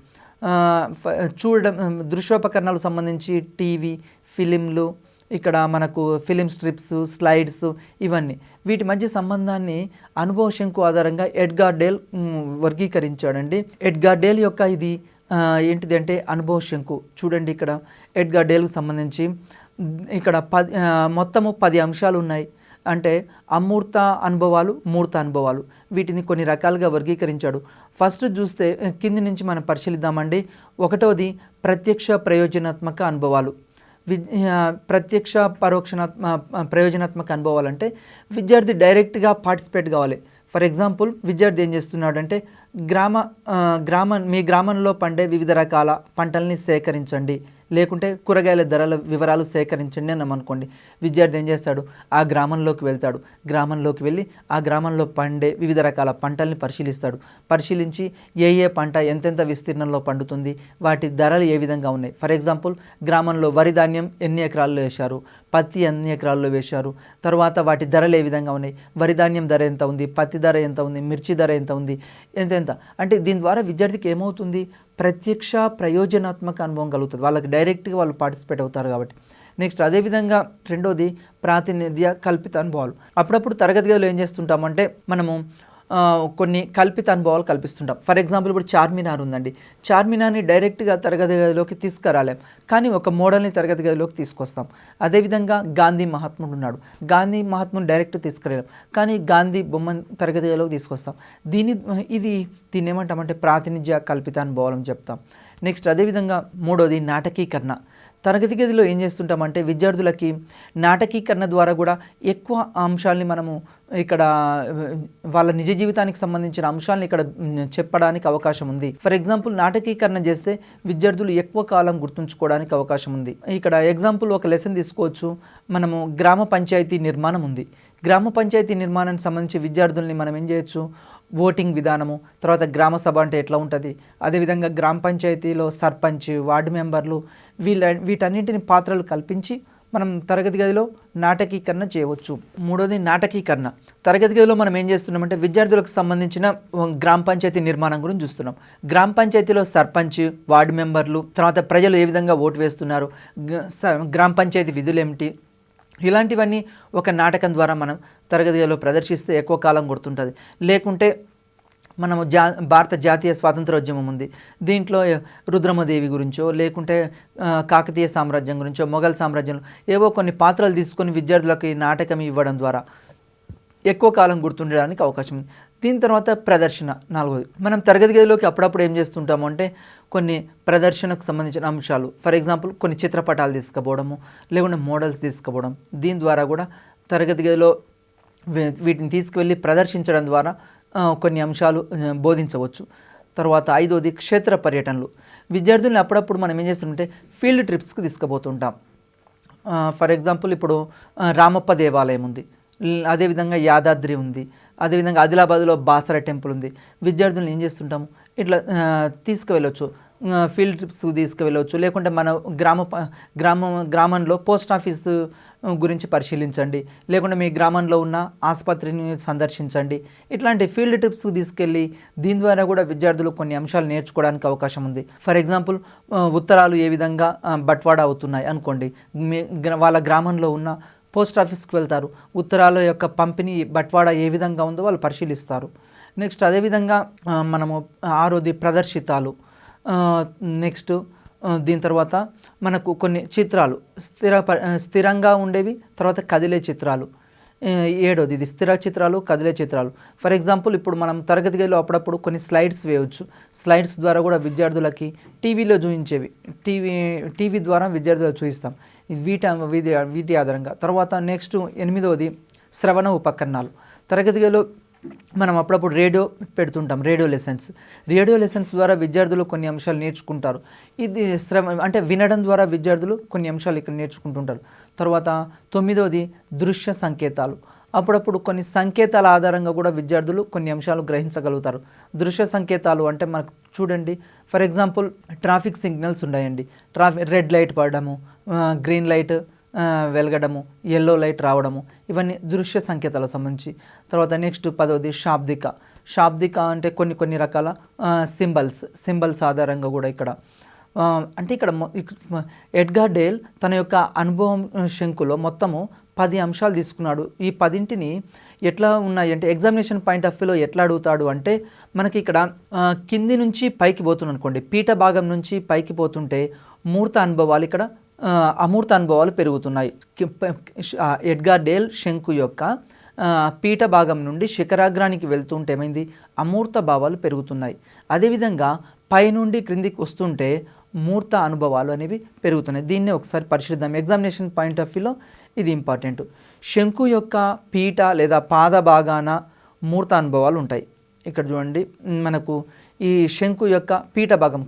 చూడడం, దృశ్యోపకరణాలకు సంబంధించి టీవీ, ఫిలింలు, ఇక్కడ మనకు ఫిలిం స్ట్రిప్స్, స్లైడ్స్, ఇవన్నీ వీటి మధ్య సంబంధాన్ని అనుభవ శంకు ఆధారంగా ఎడ్గార్ డేల్ వర్గీకరించాడండి. ఎడ్గార్ డేల్ యొక్క ఇది ఏంటిది అంటే అనుభవ శంకు. చూడండి, ఇక్కడ ఎడ్గార్ డేల్కు సంబంధించి ఇక్కడ మొత్తము 10 అంశాలు ఉన్నాయి. అంటే అమూర్త అనుభవాలు, మూర్త అనుభవాలు, వీటిని కొన్ని రకాలుగా వర్గీకరించాడు. ఫస్ట్ చూస్తే కింది నుంచి మనం పరిశీలిద్దామండి. ఒకటోది ప్రత్యక్ష ప్రయోజనాత్మక అనుభవాలు. ప్రత్యక్ష ప్రయోజనాత్మక అనుభవాలు అంటే విద్యార్థి డైరెక్ట్గా పార్టిసిపేట్ కావాలి. ఫర్ ఎగ్జాంపుల్, విద్యార్థి ఏం చేస్తున్నాడంటే మీ గ్రామంలో పండే వివిధ రకాల పంటల్ని సేకరించండి, లేకుంటే కూరగాయల ధరల వివరాలు సేకరించండి అని అనుకోండి. విద్యార్థి ఏం చేస్తాడు, ఆ గ్రామంలోకి వెళ్తాడు. గ్రామంలోకి వెళ్ళి ఆ గ్రామంలో పండే వివిధ రకాల పంటల్ని పరిశీలిస్తాడు. పరిశీలించి ఏ పంట ఎంతెంత విస్తీర్ణంలో పండుతుంది, వాటి ధరలు ఏ విధంగా ఉన్నాయి. ఫర్ ఎగ్జాంపుల్, గ్రామంలో వరి ధాన్యం ఎన్ని ఎకరాల్లో వేశారు, పత్తి ఎన్ని ఎకరాల్లో వేశారు, తర్వాత వాటి ధరలు ఏ విధంగా ఉన్నాయి, వరి ధాన్యం ధర ఎంత ఉంది, పత్తి ధర ఎంత ఉంది, మిర్చి ధర ఎంత ఉంది, ఎంతెంత. అంటే దీని ద్వారా విద్యార్థికి ఏమవుతుంది, ప్రత్యక్ష ప్రయోజనాత్మక అనుభవం కలుగుతుంది, వాళ్ళకి డైరెక్ట్గా వాళ్ళు పార్టిసిపేట్ అవుతారు కాబట్టి. నెక్స్ట్ అదేవిధంగా రెండోది ప్రాతినిధ్య కల్పిత అనుభవాలు. అప్పుడప్పుడు తరగతి గదిలో ఏం చేస్తుంటామంటే మనము కొన్ని కల్పిత అనుభవాలు కల్పిస్తుంటాం. ఫర్ ఎగ్జాంపుల్ ఇప్పుడు చార్మినార్ ఉందండి, చార్మినార్ని డైరెక్ట్గా తరగతి గదిలోకి తీసుకురాలేం, కానీ ఒక మోడల్ని తరగతి గదిలోకి తీసుకొస్తాం. అదేవిధంగా గాంధీ మహాత్ముడు ఉన్నాడు, గాంధీ మహాత్ముని డైరెక్ట్ తీసుకురాలేం, కానీ గాంధీ బొమ్మని తరగతి గదిలోకి తీసుకొస్తాం. దీన్ని ఏమంటామంటే ప్రాతినిధ్య కల్పిత అనుభవాలు అని చెప్తాం. నెక్స్ట్ అదేవిధంగా మూడోది నాటకీకరణ. తరగతి గదిలో ఏం చేస్తుంటామంటే విద్యార్థులకి నాటకీకరణ ద్వారా కూడా ఎక్కువ అంశాలని మనము ఇక్కడ వాళ్ళ నిజ జీవితానికి సంబంధించిన అంశాలను ఇక్కడ చెప్పడానికి అవకాశం ఉంది. ఫర్ ఎగ్జాంపుల్ నాటకీకరణ చేస్తే విద్యార్థులు ఎక్కువ కాలం గుర్తుంచుకోవడానికి అవకాశం ఉంది. ఇక్కడ ఎగ్జాంపుల్ ఒక లెసన్ తీసుకోవచ్చు. మనము గ్రామ పంచాయతీ నిర్మాణం ఉంది, గ్రామ పంచాయతీ నిర్మాణానికి సంబంధించి విద్యార్థుల్ని మనం ఏం చేయొచ్చు, ఓటింగ్ విధానము, తర్వాత గ్రామ సభ అంటే ఎట్లా ఉంటుంది, అదేవిధంగా గ్రామ పంచాయతీలో సర్పంచ్, వార్డు మెంబర్లు, వీటన్నింటిని పాత్రలు కల్పించి మనం తరగతి గదిలో నాటకీకరణ చేయవచ్చు. మూడోది నాటకీకరణ. తరగతి గదిలో మనం ఏం చేస్తున్నామంటే విద్యార్థులకు సంబంధించిన గ్రామ పంచాయతీ నిర్మాణం గురించి చూస్తున్నాం. గ్రామ పంచాయతీలో సర్పంచ్, వార్డు మెంబర్లు, తర్వాత ప్రజలు ఏ విధంగా ఓటు వేస్తున్నారు, గ్రామ పంచాయతీ విధులు ఏమిటి, ఇలాంటివన్నీ ఒక నాటకం ద్వారా మనం తరగతి గదిలో ప్రదర్శిస్తే ఎక్కువ కాలం గుర్తుంటుంది. లేకుంటే మనము భారత జాతీయ స్వాతంత్రోద్యమం ఉంది, దీంట్లో రుద్రమదేవి గురించో లేకుంటే కాకతీయ సామ్రాజ్యం గురించో మొఘల్ సామ్రాజ్యంలో ఏవో కొన్ని పాత్రలు తీసుకొని విద్యార్థులకు ఈ నాటకం ఇవ్వడం ద్వారా ఎక్కువ కాలం గుర్తుండడానికి అవకాశం ఉంది. దీని తర్వాత ప్రదర్శన నాలుగోది. మనం తరగతి గదిలోకి అప్పుడప్పుడు ఏం చేస్తుంటాము అంటే కొన్ని ప్రదర్శనకు సంబంధించిన అంశాలు, ఫర్ ఎగ్జాంపుల్ కొన్ని చిత్రపటాలు తీసుకుపోవడము, లేకుంటే మోడల్స్ తీసుకుపోవడం, దీని ద్వారా కూడా తరగతి గదిలో వీటిని తీసుకువెళ్ళి ప్రదర్శించడం ద్వారా కొన్ని అంశాలు బోధించవచ్చు. తర్వాత ఐదోది క్షేత్ర పర్యటనలు. విద్యార్థుల్ని అప్పుడప్పుడు మనం ఏం చేస్తుంటే ఫీల్డ్ ట్రిప్స్కి తీసుకుపోతుంటాం. ఫర్ ఎగ్జాంపుల్ ఇప్పుడు రామప్ప దేవాలయం ఉంది, అదేవిధంగా యాదాద్రి ఉంది, అదేవిధంగా ఆదిలాబాద్లో బాసర టెంపుల్ ఉంది. విద్యార్థులను ఏం చేస్తుంటాము ఇట్లా తీసుకువెళ్ళవచ్చు, ఫీల్డ్ ట్రిప్స్ తీసుకువెళ్ళవచ్చు. లేకుంటే మన గ్రామంలో పోస్ట్ ఆఫీస్ గురించి పరిశీలించండి, లేకుంటే మీ గ్రామంలో ఉన్న ఆసుపత్రిని సందర్శించండి. ఇట్లాంటి ఫీల్డ్ ట్రిప్స్కి తీసుకెళ్ళి దీని ద్వారా కూడా విద్యార్థులు కొన్ని అంశాలు నేర్చుకోవడానికి అవకాశం ఉంది. ఫర్ ఎగ్జాంపుల్ ఉత్తరాలు ఏ విధంగా బట్వాడా అవుతున్నాయి అనుకోండి, వాళ్ళ గ్రామంలో ఉన్న పోస్ట్ ఆఫీస్కి వెళ్తారు, ఉత్తరాల యొక్క పంపిణీ బట్వాడా ఏ విధంగా ఉందో వాళ్ళు పరిశీలిస్తారు. నెక్స్ట్ అదేవిధంగా మనము ఆరోది ప్రదర్శితాలు. నెక్స్ట్ దీని తర్వాత మనకు కొన్ని చిత్రాలు స్థిరంగా ఉండేవి, తర్వాత కదిలే చిత్రాలు. ఏడోది ఇది స్థిర చిత్రాలు, కదిలే చిత్రాలు. ఫర్ ఎగ్జాంపుల్ ఇప్పుడు మనం తరగతి గదిలో అప్పుడప్పుడు కొన్ని స్లైడ్స్ వేయవచ్చు, స్లైడ్స్ ద్వారా కూడా విద్యార్థులకి టీవీలో చూపించేవి టీవీ ద్వారా విద్యార్థులకు చూపిస్తాం వీటి ఆధారంగా. తర్వాత నెక్స్ట్ ఎనిమిదవది శ్రవణ ఉపకరణాలు. తరగతి గదిలో మనం అప్పుడప్పుడు రేడియో పెడుతుంటాం, రేడియో లెసన్స్ ద్వారా విద్యార్థులు కొన్ని అంశాలు నేర్చుకుంటారు. ఇది అంటే వినడం ద్వారా విద్యార్థులు కొన్ని అంశాలు ఇక్కడ నేర్చుకుంటుంటారు. తర్వాత తొమ్మిదవది దృశ్య సంకేతాలు. అప్పుడప్పుడు కొన్ని సంకేతాల ఆధారంగా కూడా విద్యార్థులు కొన్ని అంశాలు గ్రహించగలుగుతారు. దృశ్య సంకేతాలు అంటే మనకు చూడండి, ఫర్ ఎగ్జాంపుల్ ట్రాఫిక్ సిగ్నల్స్ ఉన్నాయండి, రెడ్ లైట్ పడడము, గ్రీన్ లైట్ వెలగడము, ఎల్లో లైట్ రావడము, ఇవన్నీ దృశ్య సంకేతాలకు సంబంధించి. తర్వాత నెక్స్ట్ పదవది శాబ్దిక అంటే కొన్ని రకాల సింబల్స్ ఆధారంగా కూడా ఇక్కడ అంటే ఇక్కడ ఎడ్గార్ డేల్ తన యొక్క అనుభవం శంకులో మొత్తము 10 అంశాలు తీసుకున్నాడు. ఈ 10ంటిని ఎట్లా ఉన్నాయి అంటే ఎగ్జామినేషన్ పాయింట్ ఆఫ్ వ్యూలో ఎట్లా అడుగుతాడు అంటే మనకి ఇక్కడ కింది నుంచి పైకి పోతుంది అనుకోండి, పీఠ భాగం నుంచి పైకి పోతుంటే మూర్త అనుభవాలు, ఇక్కడ అమూర్త అనుభవాలు పెరుగుతున్నాయి. ఎడ్గార్ డేల్ శంకు యొక్క పీఠ భాగం నుండి శిఖరాగ్రానికి వెళ్తుంటే ఏమైంది, అమూర్త భావాలు పెరుగుతున్నాయి. అదేవిధంగా పైనుండి క్రిందికి వస్తుంటే మూర్త అనుభవాలు అనేవి పెరుగుతున్నాయి. దీన్నే ఒకసారి పరిశీలిద్దాం. ఎగ్జామినేషన్ పాయింట్ ఆఫ్ వ్యూలో ఇది ఇంపార్టెంట్. శంకు యొక్క పీఠ లేదా పాద భాగాన మూర్త అనుభవాలు ఉంటాయి. ఇక్కడ చూడండి, మనకు ఈ శంకు యొక్క పీఠ భాగం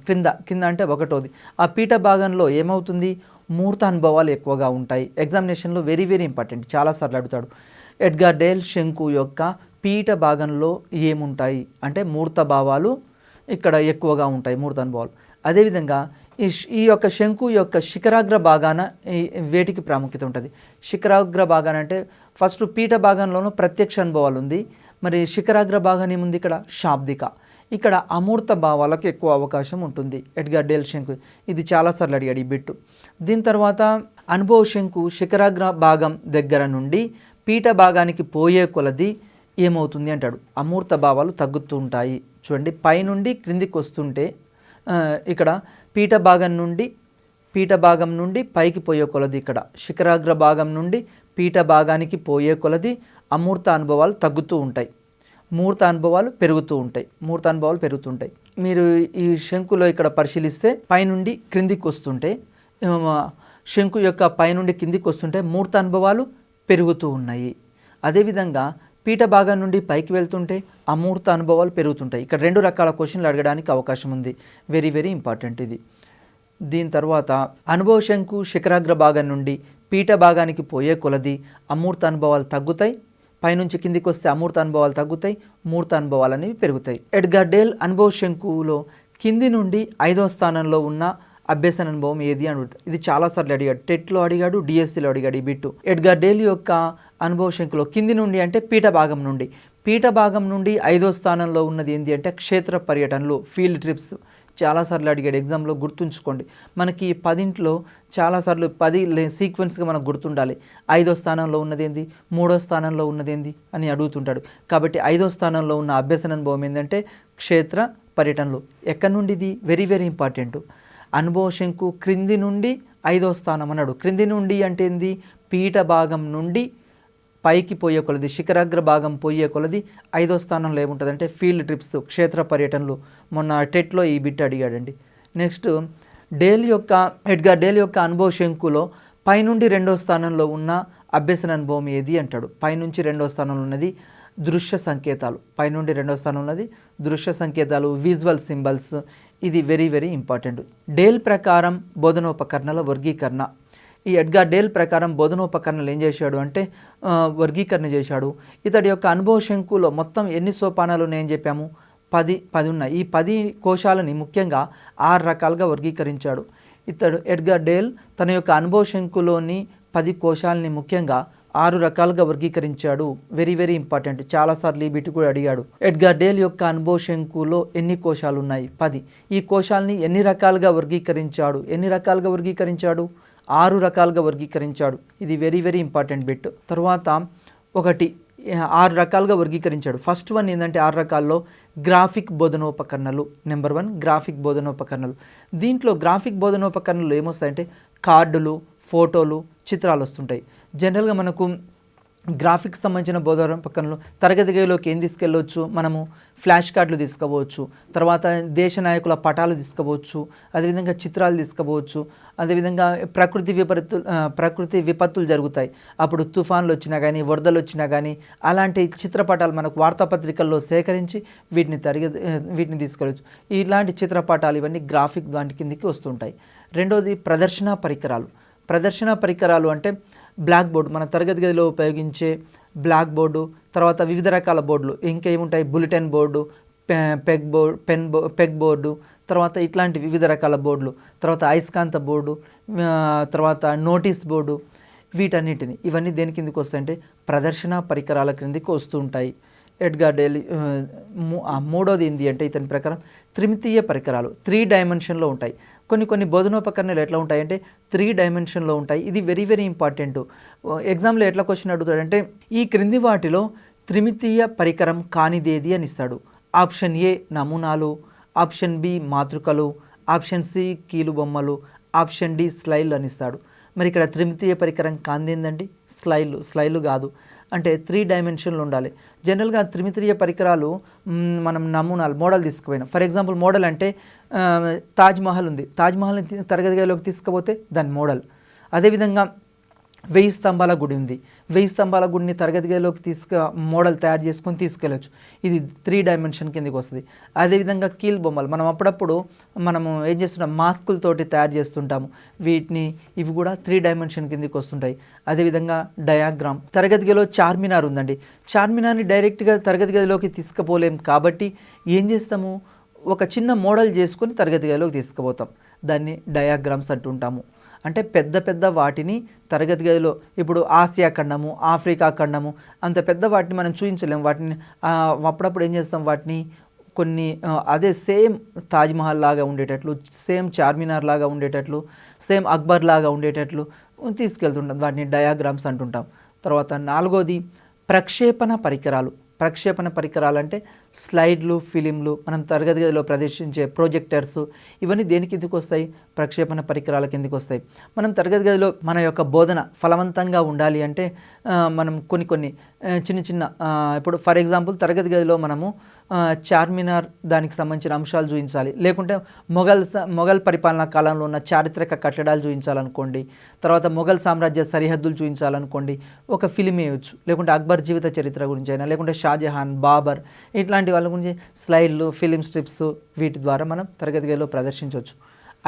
కింద అంటే ఒకటోది, ఆ పీఠ భాగంలో ఏమవుతుంది, మూర్త అనుభవాలు ఎక్కువగా ఉంటాయి. ఎగ్జామినేషన్లో వెరీ ఇంపార్టెంట్, చాలాసార్లు అడుగుతాడు. ఎడ్గార్ డేల్ శంకు యొక్క పీఠ భాగంలో ఏముంటాయి అంటే మూర్త భావాలు ఇక్కడ ఎక్కువగా ఉంటాయి, మూర్త అనుభవాలు. అదేవిధంగా ఈ యొక్క శంకు యొక్క శిఖరాగ్ర భాగాన వేటికి ప్రాముఖ్యత ఉంటుంది. శిఖరాగ్ర భాగాన అంటే ఫస్ట్ పీఠ భాగంలోనూ ప్రత్యక్ష అనుభవాలు ఉంది, మరి శిఖరాగ్ర భాగం ఏముంది ఇక్కడ శాబ్దిక. ఇక్కడ అమూర్త భావాలకు ఎక్కువ అవకాశం ఉంటుంది. ఎడ్గార్ డేల్ శంకు ఇది చాలాసార్లు అడిగాడు ఈ బిట్టు. దీని తర్వాత అనుభవ శంకు శిఖరాగ్ర భాగం దగ్గర నుండి పీఠ భాగానికి పోయే కొలది ఏమవుతుంది అంటాడు. అమూర్త భావాలు తగ్గుతూ ఉంటాయి. చూడండి, పైనుండి క్రిందికి వస్తుంటే ఇక్కడ పీఠ భాగం నుండి పైకి పోయే కొలది, ఇక్కడ శిఖరాగ్ర భాగం నుండి పీఠ భాగానికి పోయే కొలది అమూర్త అనుభవాలు తగ్గుతూ ఉంటాయి, మూర్త అనుభవాలు పెరుగుతూ ఉంటాయి. మీరు ఈ శంకులో ఇక్కడ పరిశీలిస్తే పైనుండి క్రిందికి వస్తుంటే, శంకు యొక్క పైనుండి కిందికి వస్తుంటే మూర్త అనుభవాలు పెరుగుతూ ఉన్నాయి. అదేవిధంగా పీఠ భాగం నుండి పైకి వెళ్తుంటే అమూర్త అనుభవాలు పెరుగుతుంటాయి. ఇక్కడ 2 రకాల క్వశ్చన్లు అడగడానికి అవకాశం ఉంది. వెరీ వెరీ ఇంపార్టెంట్ ఇది. దీని తర్వాత అనుభవ శంకు శిఖరాగ్ర భాగం నుండి పీఠ భాగానికి పోయే కొలది అమూర్త అనుభవాలు తగ్గుతాయి, పైనుంచి కిందికి వస్తే అమూర్త అనుభవాలు తగ్గుతాయి, మూర్త అనుభవాలు అనేవి పెరుగుతాయి. ఎడ్గార్ డేల్ అనుభవ శంకులో కింది నుండి 5వ స్థానంలో ఉన్న అభ్యసన అనుభవం ఏది అని అడుగుతాడు. ఇది చాలాసార్లు అడిగాడు, టెట్లో అడిగాడు, డిఎస్సిలో అడిగాడు ఈ బిట్టు. ఎడ్గార్ డేల్ యొక్క అనుభవ శంకులో కింది నుండి అంటే పీఠ భాగం నుండి 5వ స్థానంలో ఉన్నది ఏంటి అంటే క్షేత్ర పర్యటనలు, ఫీల్డ్ ట్రిప్స్. చాలాసార్లు అడిగాడు ఎగ్జామ్లో, గుర్తుంచుకోండి. మనకి 10 చాలాసార్లు 10 సీక్వెన్స్గా మనకు గుర్తుండాలి. 5వ స్థానంలో ఉన్నది ఏంది, 3వ స్థానంలో ఉన్నది ఏంది అని అడుగుతుంటాడు. కాబట్టి 5వ స్థానంలో ఉన్న అభ్యసన అనుభవం ఏంటంటే క్షేత్ర పర్యటనలు. ఎక్కడి నుండి ఇది వెరీ వెరీ ఇంపార్టెంట్. అనుభవ శంకు క్రింది నుండి 5వ స్థానం అన్నాడు. క్రింది నుండి అంటే ఏంది, పీఠ భాగం నుండి పైకి పోయే కొలది, శిఖరాగ్ర భాగం పోయే కొలది 5వ స్థానంలో ఏముంటుందంటే ఫీల్డ్ ట్రిప్స్, క్షేత్ర పర్యటనలు. మొన్న టెట్లో ఈ బిట్ అడిగాడండి. నెక్స్ట్ ఎడ్గార్ డేల్ యొక్క అనుభవ శంకులో పైనుండి 2వ స్థానంలో ఉన్న అభ్యసన అనుభవం ఏది అంటాడు. పైనుంచి 2వ స్థానంలో ఉన్నది దృశ్య సంకేతాలు. పైనుండి 2వ స్థానంలో ఉన్నది దృశ్య సంకేతాలు, విజువల్ సింబల్స్. ఇది వెరీ వెరీ ఇంపార్టెంట్. డేల్ ప్రకారం బోధనోపకరణల వర్గీకరణ. ఈ ఎడ్గార్ డేల్ ప్రకారం బోధనోపకరణలు ఏం చేశాడు అంటే వర్గీకరణ చేశాడు. ఇతడి యొక్క అనుభవ శంకులో మొత్తం ఎన్ని సోపానాలు ఉన్నాయని చెప్పాము, 10 ఉన్నాయి. ఈ 10 కోశాలని ముఖ్యంగా 6 రకాలుగా వర్గీకరించాడు. ఎడ్గార్ డేల్ తన యొక్క అనుభవ శంకులోని 10 కోశాలని ముఖ్యంగా 6 రకాలుగా వర్గీకరించాడు. Very very important. చాలాసార్లు ఈ బిట్ కూడా అడిగాడు. ఎడ్గార్ డేల్ యొక్క అనుభవ శంకులో ఎన్ని కోశాలు ఉన్నాయి, 10. ఈ కోశాలని ఎన్ని రకాలుగా వర్గీకరించాడు, 6 రకాలుగా వర్గీకరించాడు. ఇది వెరీ వెరీ ఇంపార్టెంట్ బిట్. తర్వాత 6 రకాలుగా వర్గీకరించాడు. ఫస్ట్ వన్ ఏంటంటే 6 రకాల్లో గ్రాఫిక్ బోధనోపకరణలు. నెంబర్ 1 గ్రాఫిక్ బోధనోపకరణలు. దీంట్లో గ్రాఫిక్ బోధనోపకరణలు ఏమొస్తాయంటే కార్డులు, ఫోటోలు, చిత్రాలు వస్తుంటాయి. జనరల్గా మనకు గ్రాఫిక్స్ సంబంధించిన బోధనోపకరణలు తరగతి గదిలోకి ఏం తీసుకెళ్ళవచ్చు, మనము ఫ్లాష్ కార్డులు తీసుకోవచ్చు, తర్వాత దేశ నాయకుల పటాలు తీసుకోవచ్చు, అదేవిధంగా చిత్రాలు తీసుకోవచ్చు. అదేవిధంగా ప్రకృతి విపత్తులు జరుగుతాయి, అప్పుడు తుఫాన్లు వచ్చినా కానీ, వరదలు వచ్చినా కానీ అలాంటి చిత్రపటాలు మనకు వార్తాపత్రికల్లో సేకరించి వీటిని తీసుకెళ్ళవచ్చు. ఇలాంటి చిత్రపటాలు ఇవన్నీ గ్రాఫిక్ దాని కిందికి వస్తుంటాయి. రెండోది ప్రదర్శన పరికరాలు అంటే బ్లాక్ బోర్డు, మన తరగతి గదిలో ఉపయోగించే బ్లాక్ బోర్డు, తర్వాత వివిధ రకాల బోర్డులు ఇంకా ఏముంటాయి, బులెటిన్ బోర్డు, పెగ్ బోర్డు, తర్వాత ఇట్లాంటి వివిధ రకాల బోర్డులు, తర్వాత అయస్కాంత బోర్డు, తర్వాత నోటీస్ బోర్డు. ఇవన్నీ దేని కిందకి వస్తాయంటే ప్రదర్శన పరికరాల క్రిందికి వస్తూ ఉంటాయి. ఎడ్గార్ డేల్ మూడోది ఏంటి అంటే ఇతని ప్రకారం త్రిమితీయ పరికరాలు 3 డైమెన్షన్లో ఉంటాయి. కొన్ని బోధనోపకరణలు ఎట్లా ఉంటాయంటే 3 డైమెన్షన్లో ఉంటాయి. ఇది వెరీ వెరీ ఇంపార్టెంట్. ఎగ్జామ్లో ఎట్లా క్వశ్చన్ అడుగుతాడంటే ఈ క్రింది వాటిలో త్రిమితీయ పరికరం కానిదేది అని ఇస్తాడు. ఆప్షన్ ఏ నమూనాలు, ఆప్షన్ బి మాతృకలు, ఆప్షన్ సి కీలుబొమ్మలు, ఆప్షన్ డి స్లైడ్లు అని ఇస్తాడు. మరి ఇక్కడ త్రిమితీయ పరికరం కాందేందండి, స్లైడ్లు కాదు. అంటే 3 డైమెన్షన్లు ఉండాలి. జనరల్గా త్రిమితీయ పరికరాలు మనం నమూనాలు మోడల్ తీసుకుపోయినాం. ఫర్ ఎగ్జాంపుల్ మోడల్ అంటే తాజ్మహల్ ఉంది, తాజ్మహల్ని తరగతి గదిలోకి తీసుకుపోతే దాని మోడల్. అదేవిధంగా 1000 స్తంభాల గుడి ఉంది, 1000 స్తంభాల గుడిని తరగతి గదిలోకి మోడల్ తయారు చేసుకొని తీసుకెళ్ళచ్చు. ఇది 3 డైమెన్షన్ కిందకి వస్తుంది. అదేవిధంగా కీల్ బొమ్మలు మనము ఏం చేస్తున్నాం, మాస్కులతోటి తయారు చేస్తుంటాము. ఇవి కూడా 3 డైమెన్షన్ కిందకి వస్తుంటాయి. అదేవిధంగా డయాగ్రామ్. తరగతి గదిలో చార్మినార్ ఉందండి, చార్మినార్ని డైరెక్ట్గా తరగతి గదిలోకి తీసుకుపోలేం కాబట్టి ఏం చేస్తాము, ఒక చిన్న మోడల్ చేసుకొని తరగతి గదిలోకి తీసుకుపోతాం. దాన్ని డయాగ్రామ్స్ అంటుంటాము. అంటే పెద్ద వాటిని తరగతి గదిలో, ఇప్పుడు ఆసియా ఖండము, ఆఫ్రికా ఖండము, అంత పెద్ద వాటిని మనం చూపించలేము. వాటిని అప్పుడప్పుడు ఏం చేస్తాం, వాటిని కొన్ని అదే సేమ్ తాజ్‌మహల్ లాగా ఉండేటట్లు, సేమ్ చార్మినార్ లాగా ఉండేటట్లు, సేమ్ అక్బర్ లాగా ఉండేటట్లు తీసుకెళ్తుంటాం. వాటిని డయాగ్రామ్స్ అంటుంటాం. తర్వాత నాలుగోది ప్రక్షేపణ పరికరాలు. ప్రక్షేపణ పరికరాలంటే స్లైడ్లు, ఫిలింలు, మనం తరగతి గదిలో ప్రదర్శించే ప్రొజెక్టర్స్, ఇవన్నీ దేని కిందకి వస్తాయి? ప్రక్షేపణ పరికరాల కిందకి వస్తాయి. మనం తరగతి గదిలో మన యొక్క బోధన ఫలవంతంగా ఉండాలి అంటే మనం కొన్ని చిన్న చిన్న ఇప్పుడు ఫర్ ఎగ్జాంపుల్ తరగతి గదిలో మనము చార్మినార్ దానికి సంబంధించిన అంశాలు చూపించాలి, లేకుంటే మొఘల్ పరిపాలనా కాలంలో ఉన్న చారిత్రక కట్టడాలు చూపించాలనుకోండి, తర్వాత మొఘల్ సామ్రాజ్య సరిహద్దులు చూపించాలనుకోండి, ఒక ఫిలిం వేయవచ్చు. లేకుంటే అక్బర్ జీవిత చరిత్ర గురించి అయినా, లేకుంటే షాజహాన్, బాబర్, ఇట్లాంటి వాళ్ళ గురించి స్లైడ్లు, ఫిలిం స్ట్రిప్స్, వీటి ద్వారా మనం తరగతి గదిలో ప్రదర్శించవచ్చు.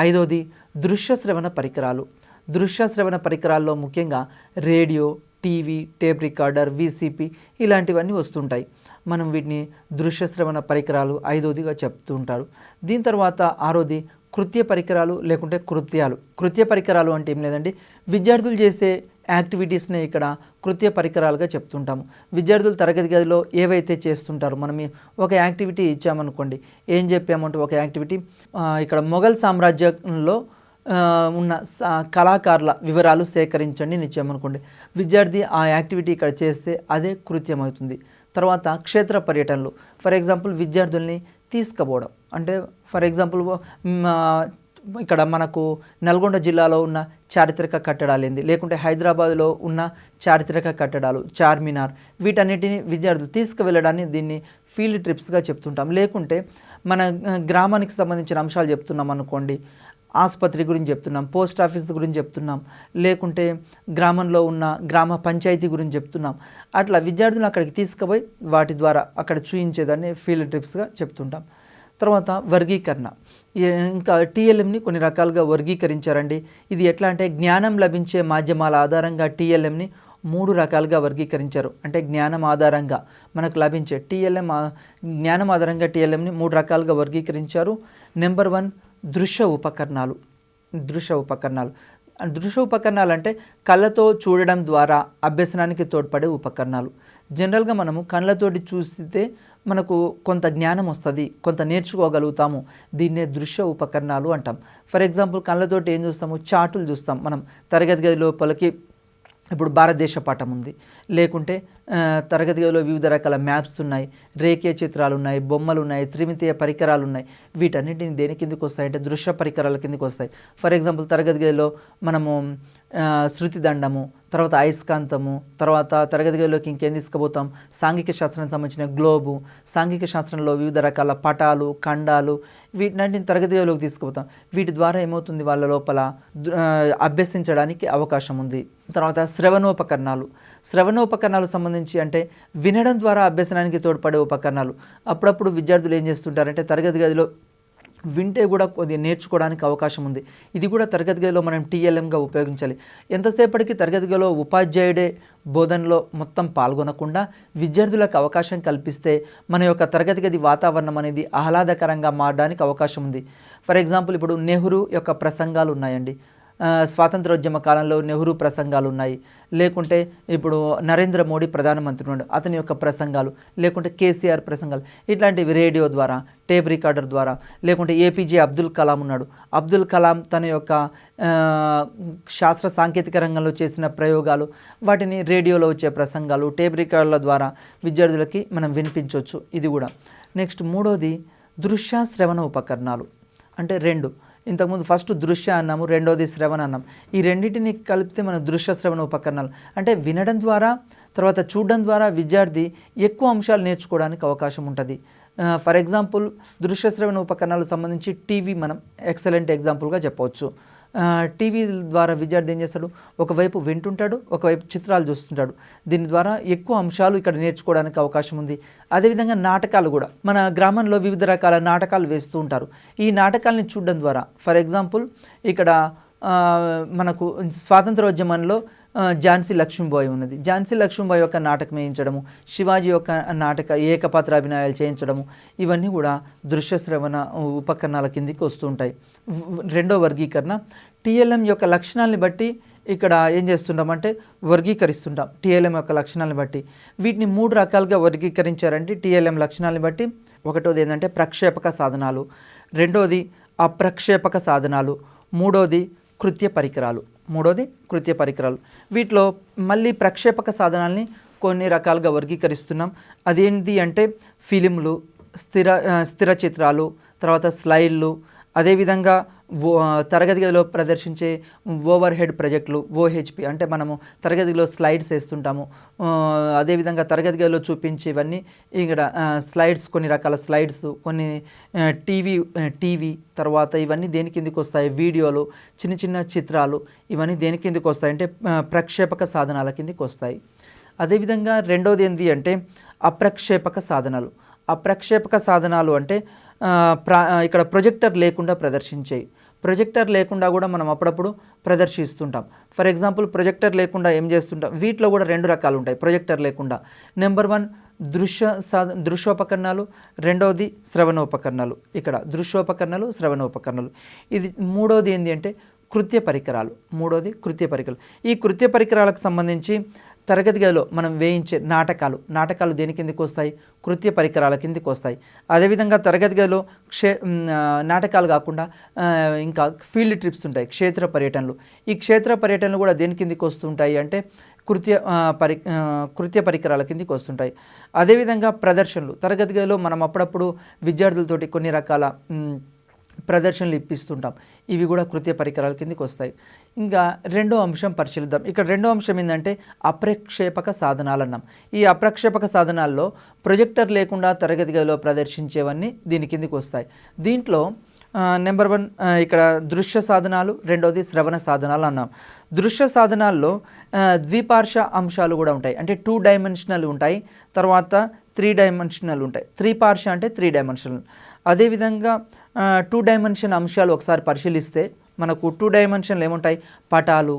ఐదోది దృశ్య శ్రవణ పరికరాలు. దృశ్య శ్రవణ పరికరాల్లో ముఖ్యంగా radio, TV, tape recorder, VCP ఇలాంటివన్నీ వస్తుంటాయి. మనం వీటిని దృశ్య శ్రవణ పరికరాలు ఐదోదిగా చెప్తూ ఉంటారు. దీని తర్వాత ఆరోది కృత్య పరికరాలు లేకుంటే కృత్యాలు. కృత్య పరికరాలు అంటే ఏం లేదండి, విద్యార్థులు చేసే యాక్టివిటీస్నే ఇక్కడ కృత్య పరికరాలుగా చెప్తుంటాము. విద్యార్థులు తరగతి గదిలో ఏవైతే చేస్తుంటారో, మనం ఒక యాక్టివిటీ ఇచ్చామనుకోండి, ఏం చెప్పామంటే ఒక యాక్టివిటీ ఇక్కడ మొఘల్ సామ్రాజ్యంలో ఉన్న కళాకారుల వివరాలు సేకరించండి అని ఇచ్చామనుకోండి, విద్యార్థి ఆ యాక్టివిటీ ఇక్కడ చేస్తే అదే కృత్యం అవుతుంది. తర్వాత క్షేత్ర పర్యటనలు, ఫర్ ఎగ్జాంపుల్ విద్యార్థుల్ని తీసుకుపోవడం, అంటే ఫర్ ఎగ్జాంపుల్ ఇక్కడ మనకు నల్గొండ జిల్లాలో ఉన్న చారిత్రక కట్టడాలు ఏంది, లేకుంటే హైదరాబాద్లో ఉన్న చారిత్రక కట్టడాలు, చార్మినార్, వీటన్నిటిని విద్యార్థులు తీసుకువెళ్ళడాన్ని దీన్ని ఫీల్డ్ ట్రిప్స్గా చెప్తుంటాం. లేకుంటే మన గ్రామానికి సంబంధించిన అంశాలు చెప్తున్నాం అనుకోండి, ఆసుపత్రి గురించి చెప్తున్నాం, పోస్ట్ ఆఫీస్ గురించి చెప్తున్నాం, లేకుంటే గ్రామంలో ఉన్న గ్రామ పంచాయతీ గురించి చెప్తున్నాం. అట్లా విద్యార్థులు అక్కడికి తీసుకుపోయి వాటి ద్వారా అక్కడ చూయించేదాన్ని ఫీల్డ్ ట్రిప్స్గా చెప్తుంటాం. తర్వాత వర్గీకరణ, ఇంకా టీఎల్ఎంని కొన్ని రకాలుగా వర్గీకరించారండి. ఇది ఎట్లా అంటే జ్ఞానం లభించే మాధ్యమాల ఆధారంగా టీఎల్ఎంని 3 రకాలుగా వర్గీకరించారు. అంటే జ్ఞానం ఆధారంగా మనకు లభించే జ్ఞానం ఆధారంగా టీఎల్ఎంని 3 రకాలుగా వర్గీకరించారు. నెంబర్ 1 దృశ్య ఉపకరణాలు. దృశ్య ఉపకరణాలు అంటే కళ్ళతో చూడడం ద్వారా అభ్యసనానికి తోడ్పడే ఉపకరణాలు. జనరల్గా మనము కళ్ళతోటి చూస్తే మనకు కొంత జ్ఞానం వస్తుంది, కొంత నేర్చుకోగలుగుతాము. దీన్నే దృశ్య ఉపకరణాలు అంటాం. ఫర్ ఎగ్జాంపుల్ కళ్ళతోటి ఏం చూస్తాము? చార్టులు చూస్తాం. మనం తరగతి గది లోపలికి ఇప్పుడు భారతదేశ పటం ఉంది, లేకుంటే తరగతి గదిలో వివిధ రకాల మ్యాప్స్ ఉన్నాయి, రేఖీయ చిత్రాలు ఉన్నాయి, బొమ్మలు ఉన్నాయి, త్రిమితీయ పరికరాలు ఉన్నాయి. వీటన్నిటిని దేని కిందకి వస్తాయంటే దృశ్య పరికరాల కిందకి వస్తాయి. ఫర్ ఎగ్జాంపుల్ తరగతి గదిలో మనము శృతి దండము, తర్వాత అయస్కాంతము, తర్వాత తరగతి గదిలోకి ఇంకేం తీసుకుపోతాం? సాంఘిక శాస్త్రానికి సంబంధించిన గ్లోబు, సాంఘిక శాస్త్రంలో వివిధ రకాల పటాలు, ఖండాలు, వీటిని తరగతి గదిలోకి తీసుకుపోతాం. వీటి ద్వారా ఏమవుతుంది? వాళ్ళ లోపల అభ్యసించడానికి అవకాశం ఉంది. తర్వాత శ్రవణోపకరణాలు సంబంధించి అంటే వినడం ద్వారా అభ్యసనానికి తోడ్పడే ఉపకరణాలు. అప్పుడప్పుడు విద్యార్థులు ఏం చేస్తుంటారంటే తరగతి గదిలో వింటే కూడా కొద్దిగా నేర్చుకోవడానికి అవకాశం ఉంది. ఇది కూడా తరగతి గదిలో మనం టీఎల్ఎంగా ఉపయోగించాలి. ఎంతసేపటికి తరగతి గదిలో ఉపాధ్యాయుడే బోధనలో మొత్తం పాల్గొనకుండా విద్యార్థులకు అవకాశం కల్పిస్తే మన యొక్క తరగతి గది వాతావరణం అనేది ఆహ్లాదకరంగా మారడానికి అవకాశం ఉంది. ఫర్ ఎగ్జాంపుల్ ఇప్పుడు నెహ్రూ యొక్క ప్రసంగాలు ఉన్నాయండి, స్వాతంత్రోద్యమ కాలంలో నెహ్రూ ప్రసంగాలు ఉన్నాయి, లేకుంటే ఇప్పుడు నరేంద్ర మోడీ ప్రధానమంత్రి ఉన్నాడు, అతని యొక్క ప్రసంగాలు, లేకుంటే కేసీఆర్ ప్రసంగాలు, ఇట్లాంటివి రేడియో ద్వారా, టేప్ రికార్డర్ ద్వారా, లేకుంటే ఏపీజే అబ్దుల్ కలాం ఉన్నాడు, అబ్దుల్ కలాం తన యొక్క శాస్త్ర సాంకేతిక రంగంలో చేసిన ప్రయోగాలు, వాటిని రేడియోలో వచ్చే ప్రసంగాలు, టేప్ రికార్డుల ద్వారా విద్యార్థులకి మనం వినిపించవచ్చు. ఇది కూడా. నెక్స్ట్ మూడోది దృశ్య శ్రవణ ఉపకరణాలు. అంటే 2, ఇంతకుముందు ఫస్ట్ దృశ్య అన్నాము, రెండోది శ్రవణ అన్నాం. ఈ రెండింటిని కలిపితే మనం దృశ్య శ్రవణ ఉపకరణాలు అంటే వినడం ద్వారా, తర్వాత చూడడం ద్వారా విద్యార్థి ఎక్కువ అంశాలు నేర్చుకోవడానికి అవకాశం ఉంటుంది. ఫర్ ఎగ్జాంపుల్ దృశ్య శ్రవణ ఉపకరణాలకు సంబంధించి టీవీ మనం ఎక్సలెంట్ ఎగ్జాంపుల్గా చెప్పవచ్చు. టీవీ ద్వారా విద్యార్థి ఏం చేస్తాడు? ఒకవైపు వింటుంటాడు, ఒకవైపు చిత్రాలు చూస్తుంటాడు. దీని ద్వారా ఎక్కువ అంశాలు ఇక్కడ నేర్చుకోవడానికి అవకాశం ఉంది. అదేవిధంగా నాటకాలు కూడా మన గ్రామంలో వివిధ రకాల నాటకాలు వేస్తూ ఉంటారు. ఈ నాటకాలని చూడడం ద్వారా ఫర్ ఎగ్జాంపుల్ ఇక్కడ మనకు స్వాతంత్రోద్యమంలో ఝాన్సీ లక్ష్మీబాయి ఉన్నది. ఝాన్సీ లక్ష్మీబాయి యొక్క నాటకం వేయించడము, శివాజీ యొక్క నాటక ఏకపాత్ర అభినయాలు చేయించడము, ఇవన్నీ కూడా దృశ్య శ్రవణ ఉపకరణాల కిందికి వస్తూ ఉంటాయి. రెండో వర్గీకరణ టీఎల్ఎం యొక్క లక్షణాలని బట్టి ఇక్కడ ఏం చేస్తుంటామంటే వర్గీకరిస్తుంటాం టీఎల్ఎం యొక్క లక్షణాలను బట్టి. వీటిని 3 రకాలుగా వర్గీకరించారంటే టీఎల్ఎం లక్షణాలను బట్టి. ఒకటోది ఏంటంటే ప్రక్షేపక సాధనాలు, రెండోది అప్రక్షేపక సాధనాలు, మూడోది కృత్య పరికరాలు. వీటిలో మళ్ళీ ప్రక్షేపక సాధనాల్ని కొన్ని రకాలుగా వర్గీకరిస్తున్నాం. అదేంటి అంటే ఫిలింలు, స్థిర చిత్రాలు, తర్వాత స్లైడ్లు, అదేవిధంగా తరగతి గదిలో ప్రదర్శించే ఓవర్ హెడ్ ప్రొజెక్టులు ఓహెచ్పి అంటే మనము తరగతి గదిలో స్లైడ్స్ వేస్తుంటాము. అదేవిధంగా తరగతి గదిలో చూపించేవన్నీ ఇక్కడ స్లైడ్స్, కొన్ని రకాల స్లైడ్స్, కొన్ని టీవీ తర్వాత ఇవన్నీ దేని కిందకి వస్తాయి, వీడియోలు, చిన్న చిత్రాలు, ఇవన్నీ దేని కిందకి వస్తాయి అంటే ప్రక్షేపక సాధనాల కిందకి వస్తాయి. అదేవిధంగా రెండోది ఏంటి అంటే అప్రక్షేపక సాధనాలు అంటే ఇక్కడ ప్రొజెక్టర్ లేకుండా ప్రదర్శించేవి. ప్రొజెక్టర్ లేకుండా కూడా మనం అప్పుడప్పుడు ప్రదర్శిస్తుంటాం. ఫర్ ఎగ్జాంపుల్ ప్రొజెక్టర్ లేకుండా ఏం చేస్తుంటాం, వీటిలో కూడా 2 రకాలు ఉంటాయి ప్రొజెక్టర్ లేకుండా. నెంబర్ 1 దృశ్యోపకరణాలు, రెండవది శ్రవణోపకరణాలు. ఇక్కడ దృశ్యోపకరణాలు, శ్రవణోపకరణాలు. ఇది మూడోది ఏంటి అంటే కృత్య పరికరాలు. ఈ కృత్య పరికరాలకు సంబంధించి తరగతి గదిలో మనం వేయించే నాటకాలు దేని కిందకి వస్తాయి, కృత్య పరికరాల కిందకి వస్తాయి. అదేవిధంగా తరగతి గదిలో నాటకాలు కాకుండా ఇంకా ఫీల్డ్ ట్రిప్స్ ఉంటాయి, క్షేత్ర పర్యటనలు. ఈ క్షేత్ర పర్యటనలు కూడా దేని కిందకి వస్తుంటాయి అంటే కృత్య పరికరాల కిందకి వస్తుంటాయి. అదేవిధంగా ప్రదర్శనలు, తరగతి గదిలో మనం అప్పుడప్పుడు విద్యార్థులతోటి కొన్ని రకాల ప్రదర్శనలు ఇప్పిస్తుంటాం. ఇవి కూడా కృత్య పరికరాల కిందకి వస్తాయి. ఇంకా రెండో అంశం పరిశీలిద్దాం. ఇక్కడ రెండో అంశం ఏంటంటే అప్రక్షేపక సాధనాలు అన్నాం. ఈ అప్రక్షేపక సాధనాల్లో ప్రొజెక్టర్ లేకుండా తరగతి గదిలో ప్రదర్శించేవన్నీ దీని కిందకి వస్తాయి. దీంట్లో నెంబర్ 1 ఇక్కడ దృశ్య సాధనాలు, రెండవది శ్రవణ సాధనాలు అన్నాం. దృశ్య సాధనాల్లో ద్విపార్శ్వ అంశాలు కూడా ఉంటాయి, అంటే 2 డైమెన్షనల్ ఉంటాయి, తర్వాత 3 డైమెన్షనల్ ఉంటాయి. త్రిపార్శ్వ అంటే 3 డైమెన్షనల్. అదేవిధంగా 2 డైమెన్షన్ అంశాలు ఒకసారి పరిశీలిస్తే మనకు 2 డైమెన్షన్లు ఏముంటాయి, పటాలు,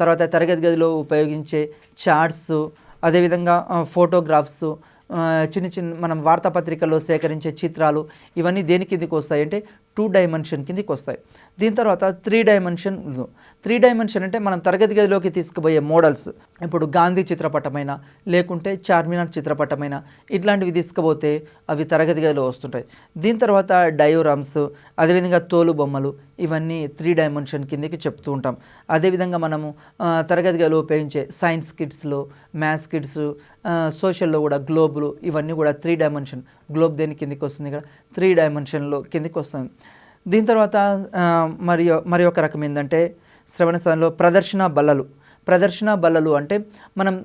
తర్వాత తరగతి గదిలో ఉపయోగించే చార్ట్స్, అదేవిధంగా ఫోటోగ్రాఫ్స్, చిన్న మనం వార్తాపత్రికల్లో సేకరించే చిత్రాలు, ఇవన్నీ దేని కిందకి వస్తాయి అంటే 2 డైమెన్షన్ కిందకి వస్తాయి. దీని తర్వాత 3 డైమెన్షన్ అంటే మనం తరగతి గదిలోకి తీసుకుపోయే మోడల్స్, ఇప్పుడు గాంధీ చిత్రపటమైనా లేకుంటే చార్మినార్ చిత్రపటమైనా ఇట్లాంటివి తీసుకుపోతే అవి తరగతి గదిలో వస్తుంటాయి. దీని తర్వాత డయోరామ్స్, అదేవిధంగా తోలు బొమ్మలు, ఇవన్నీ 3 డైమెన్షన్ కిందకి చెప్తూ ఉంటాం. అదేవిధంగా మనము తరగతి గదిలో ఉపయోగించే సైన్స్ కిట్స్లో, మ్యాథ్స్ కిట్స్, సోషల్లో కూడా గ్లోబులు, ఇవన్నీ కూడా 3 డైమెన్షన్. గ్లోబ్ దేని కిందకి వస్తుంది, ఇక్కడ 3 డైమెన్షన్లో కిందకి వస్తుంది. దీని తర్వాత మరి ఒక రకం ఏంటంటే శ్రవణ సాధనలో ప్రదర్శన బల్లలు అంటే మనం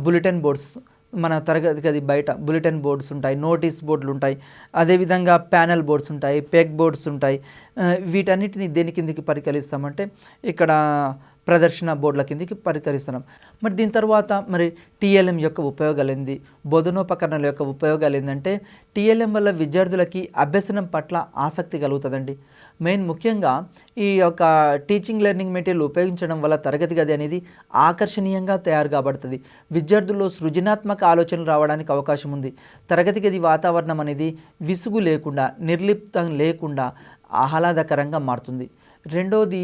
బులెటిన్ బోర్డ్స్, మన తరగతి గది బయట బులెటిన్ బోర్డ్స్ ఉంటాయి, నోటీస్ బోర్డులు ఉంటాయి, అదేవిధంగా ప్యానల్ బోర్డ్స్ ఉంటాయి, పెగ్ బోర్డ్స్ ఉంటాయి. వీటన్నిటిని దేని కిందకి పరికరిస్తామంటే ఇక్కడ ప్రదర్శన బోర్డుల కిందకి పరికరిస్తున్నాం. మరి దీని తర్వాత టీఎల్ఎం యొక్క ఉపయోగాలు ఏంది, బోధనోపకరణాల యొక్క ఉపయోగాలు ఏంటంటే టీఎల్ఎం వల్ల విద్యార్థులకి అభ్యసనం పట్ల ఆసక్తి కలుగుతుందండి. ముఖ్యంగా ఈ యొక్క టీచింగ్ లెర్నింగ్ మెటీరియల్ ఉపయోగించడం వల్ల తరగతి గది అనేది ఆకర్షణీయంగా తయారు కాబడుతుంది. విద్యార్థుల్లో సృజనాత్మక ఆలోచనలు రావడానికి అవకాశం ఉంది. తరగతి గది వాతావరణం అనేది విసుగు లేకుండా, నిర్లిప్తం లేకుండా ఆహ్లాదకరంగా మారుతుంది. రెండోది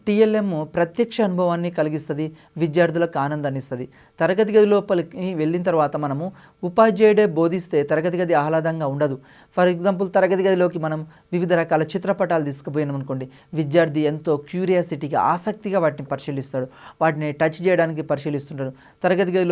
టీఎల్ఎం ప్రత్యక్ష అనుభవాన్ని కలిగిస్తుంది, విద్యార్థులకు ఆనందాన్ని ఇస్తుంది. తరగతి గది లోపలికి వెళ్ళిన తర్వాత మనము ఉపాధ్యాయుడే బోధిస్తే తరగతి గది ఆహ్లాదంగా ఉండదు. ఫర్ ఎగ్జాంపుల్ తరగతి గదిలోకి మనం వివిధ రకాల చిత్రపటాలు తీసుకుపోయినాం అనుకోండి, విద్యార్థి ఎంతో క్యూరియాసిటీగా, ఆసక్తిగా వాటిని పరిశీలిస్తాడు, వాటిని టచ్ చేయడానికి పరిశీలిస్తుంటాడు. తరగతి గది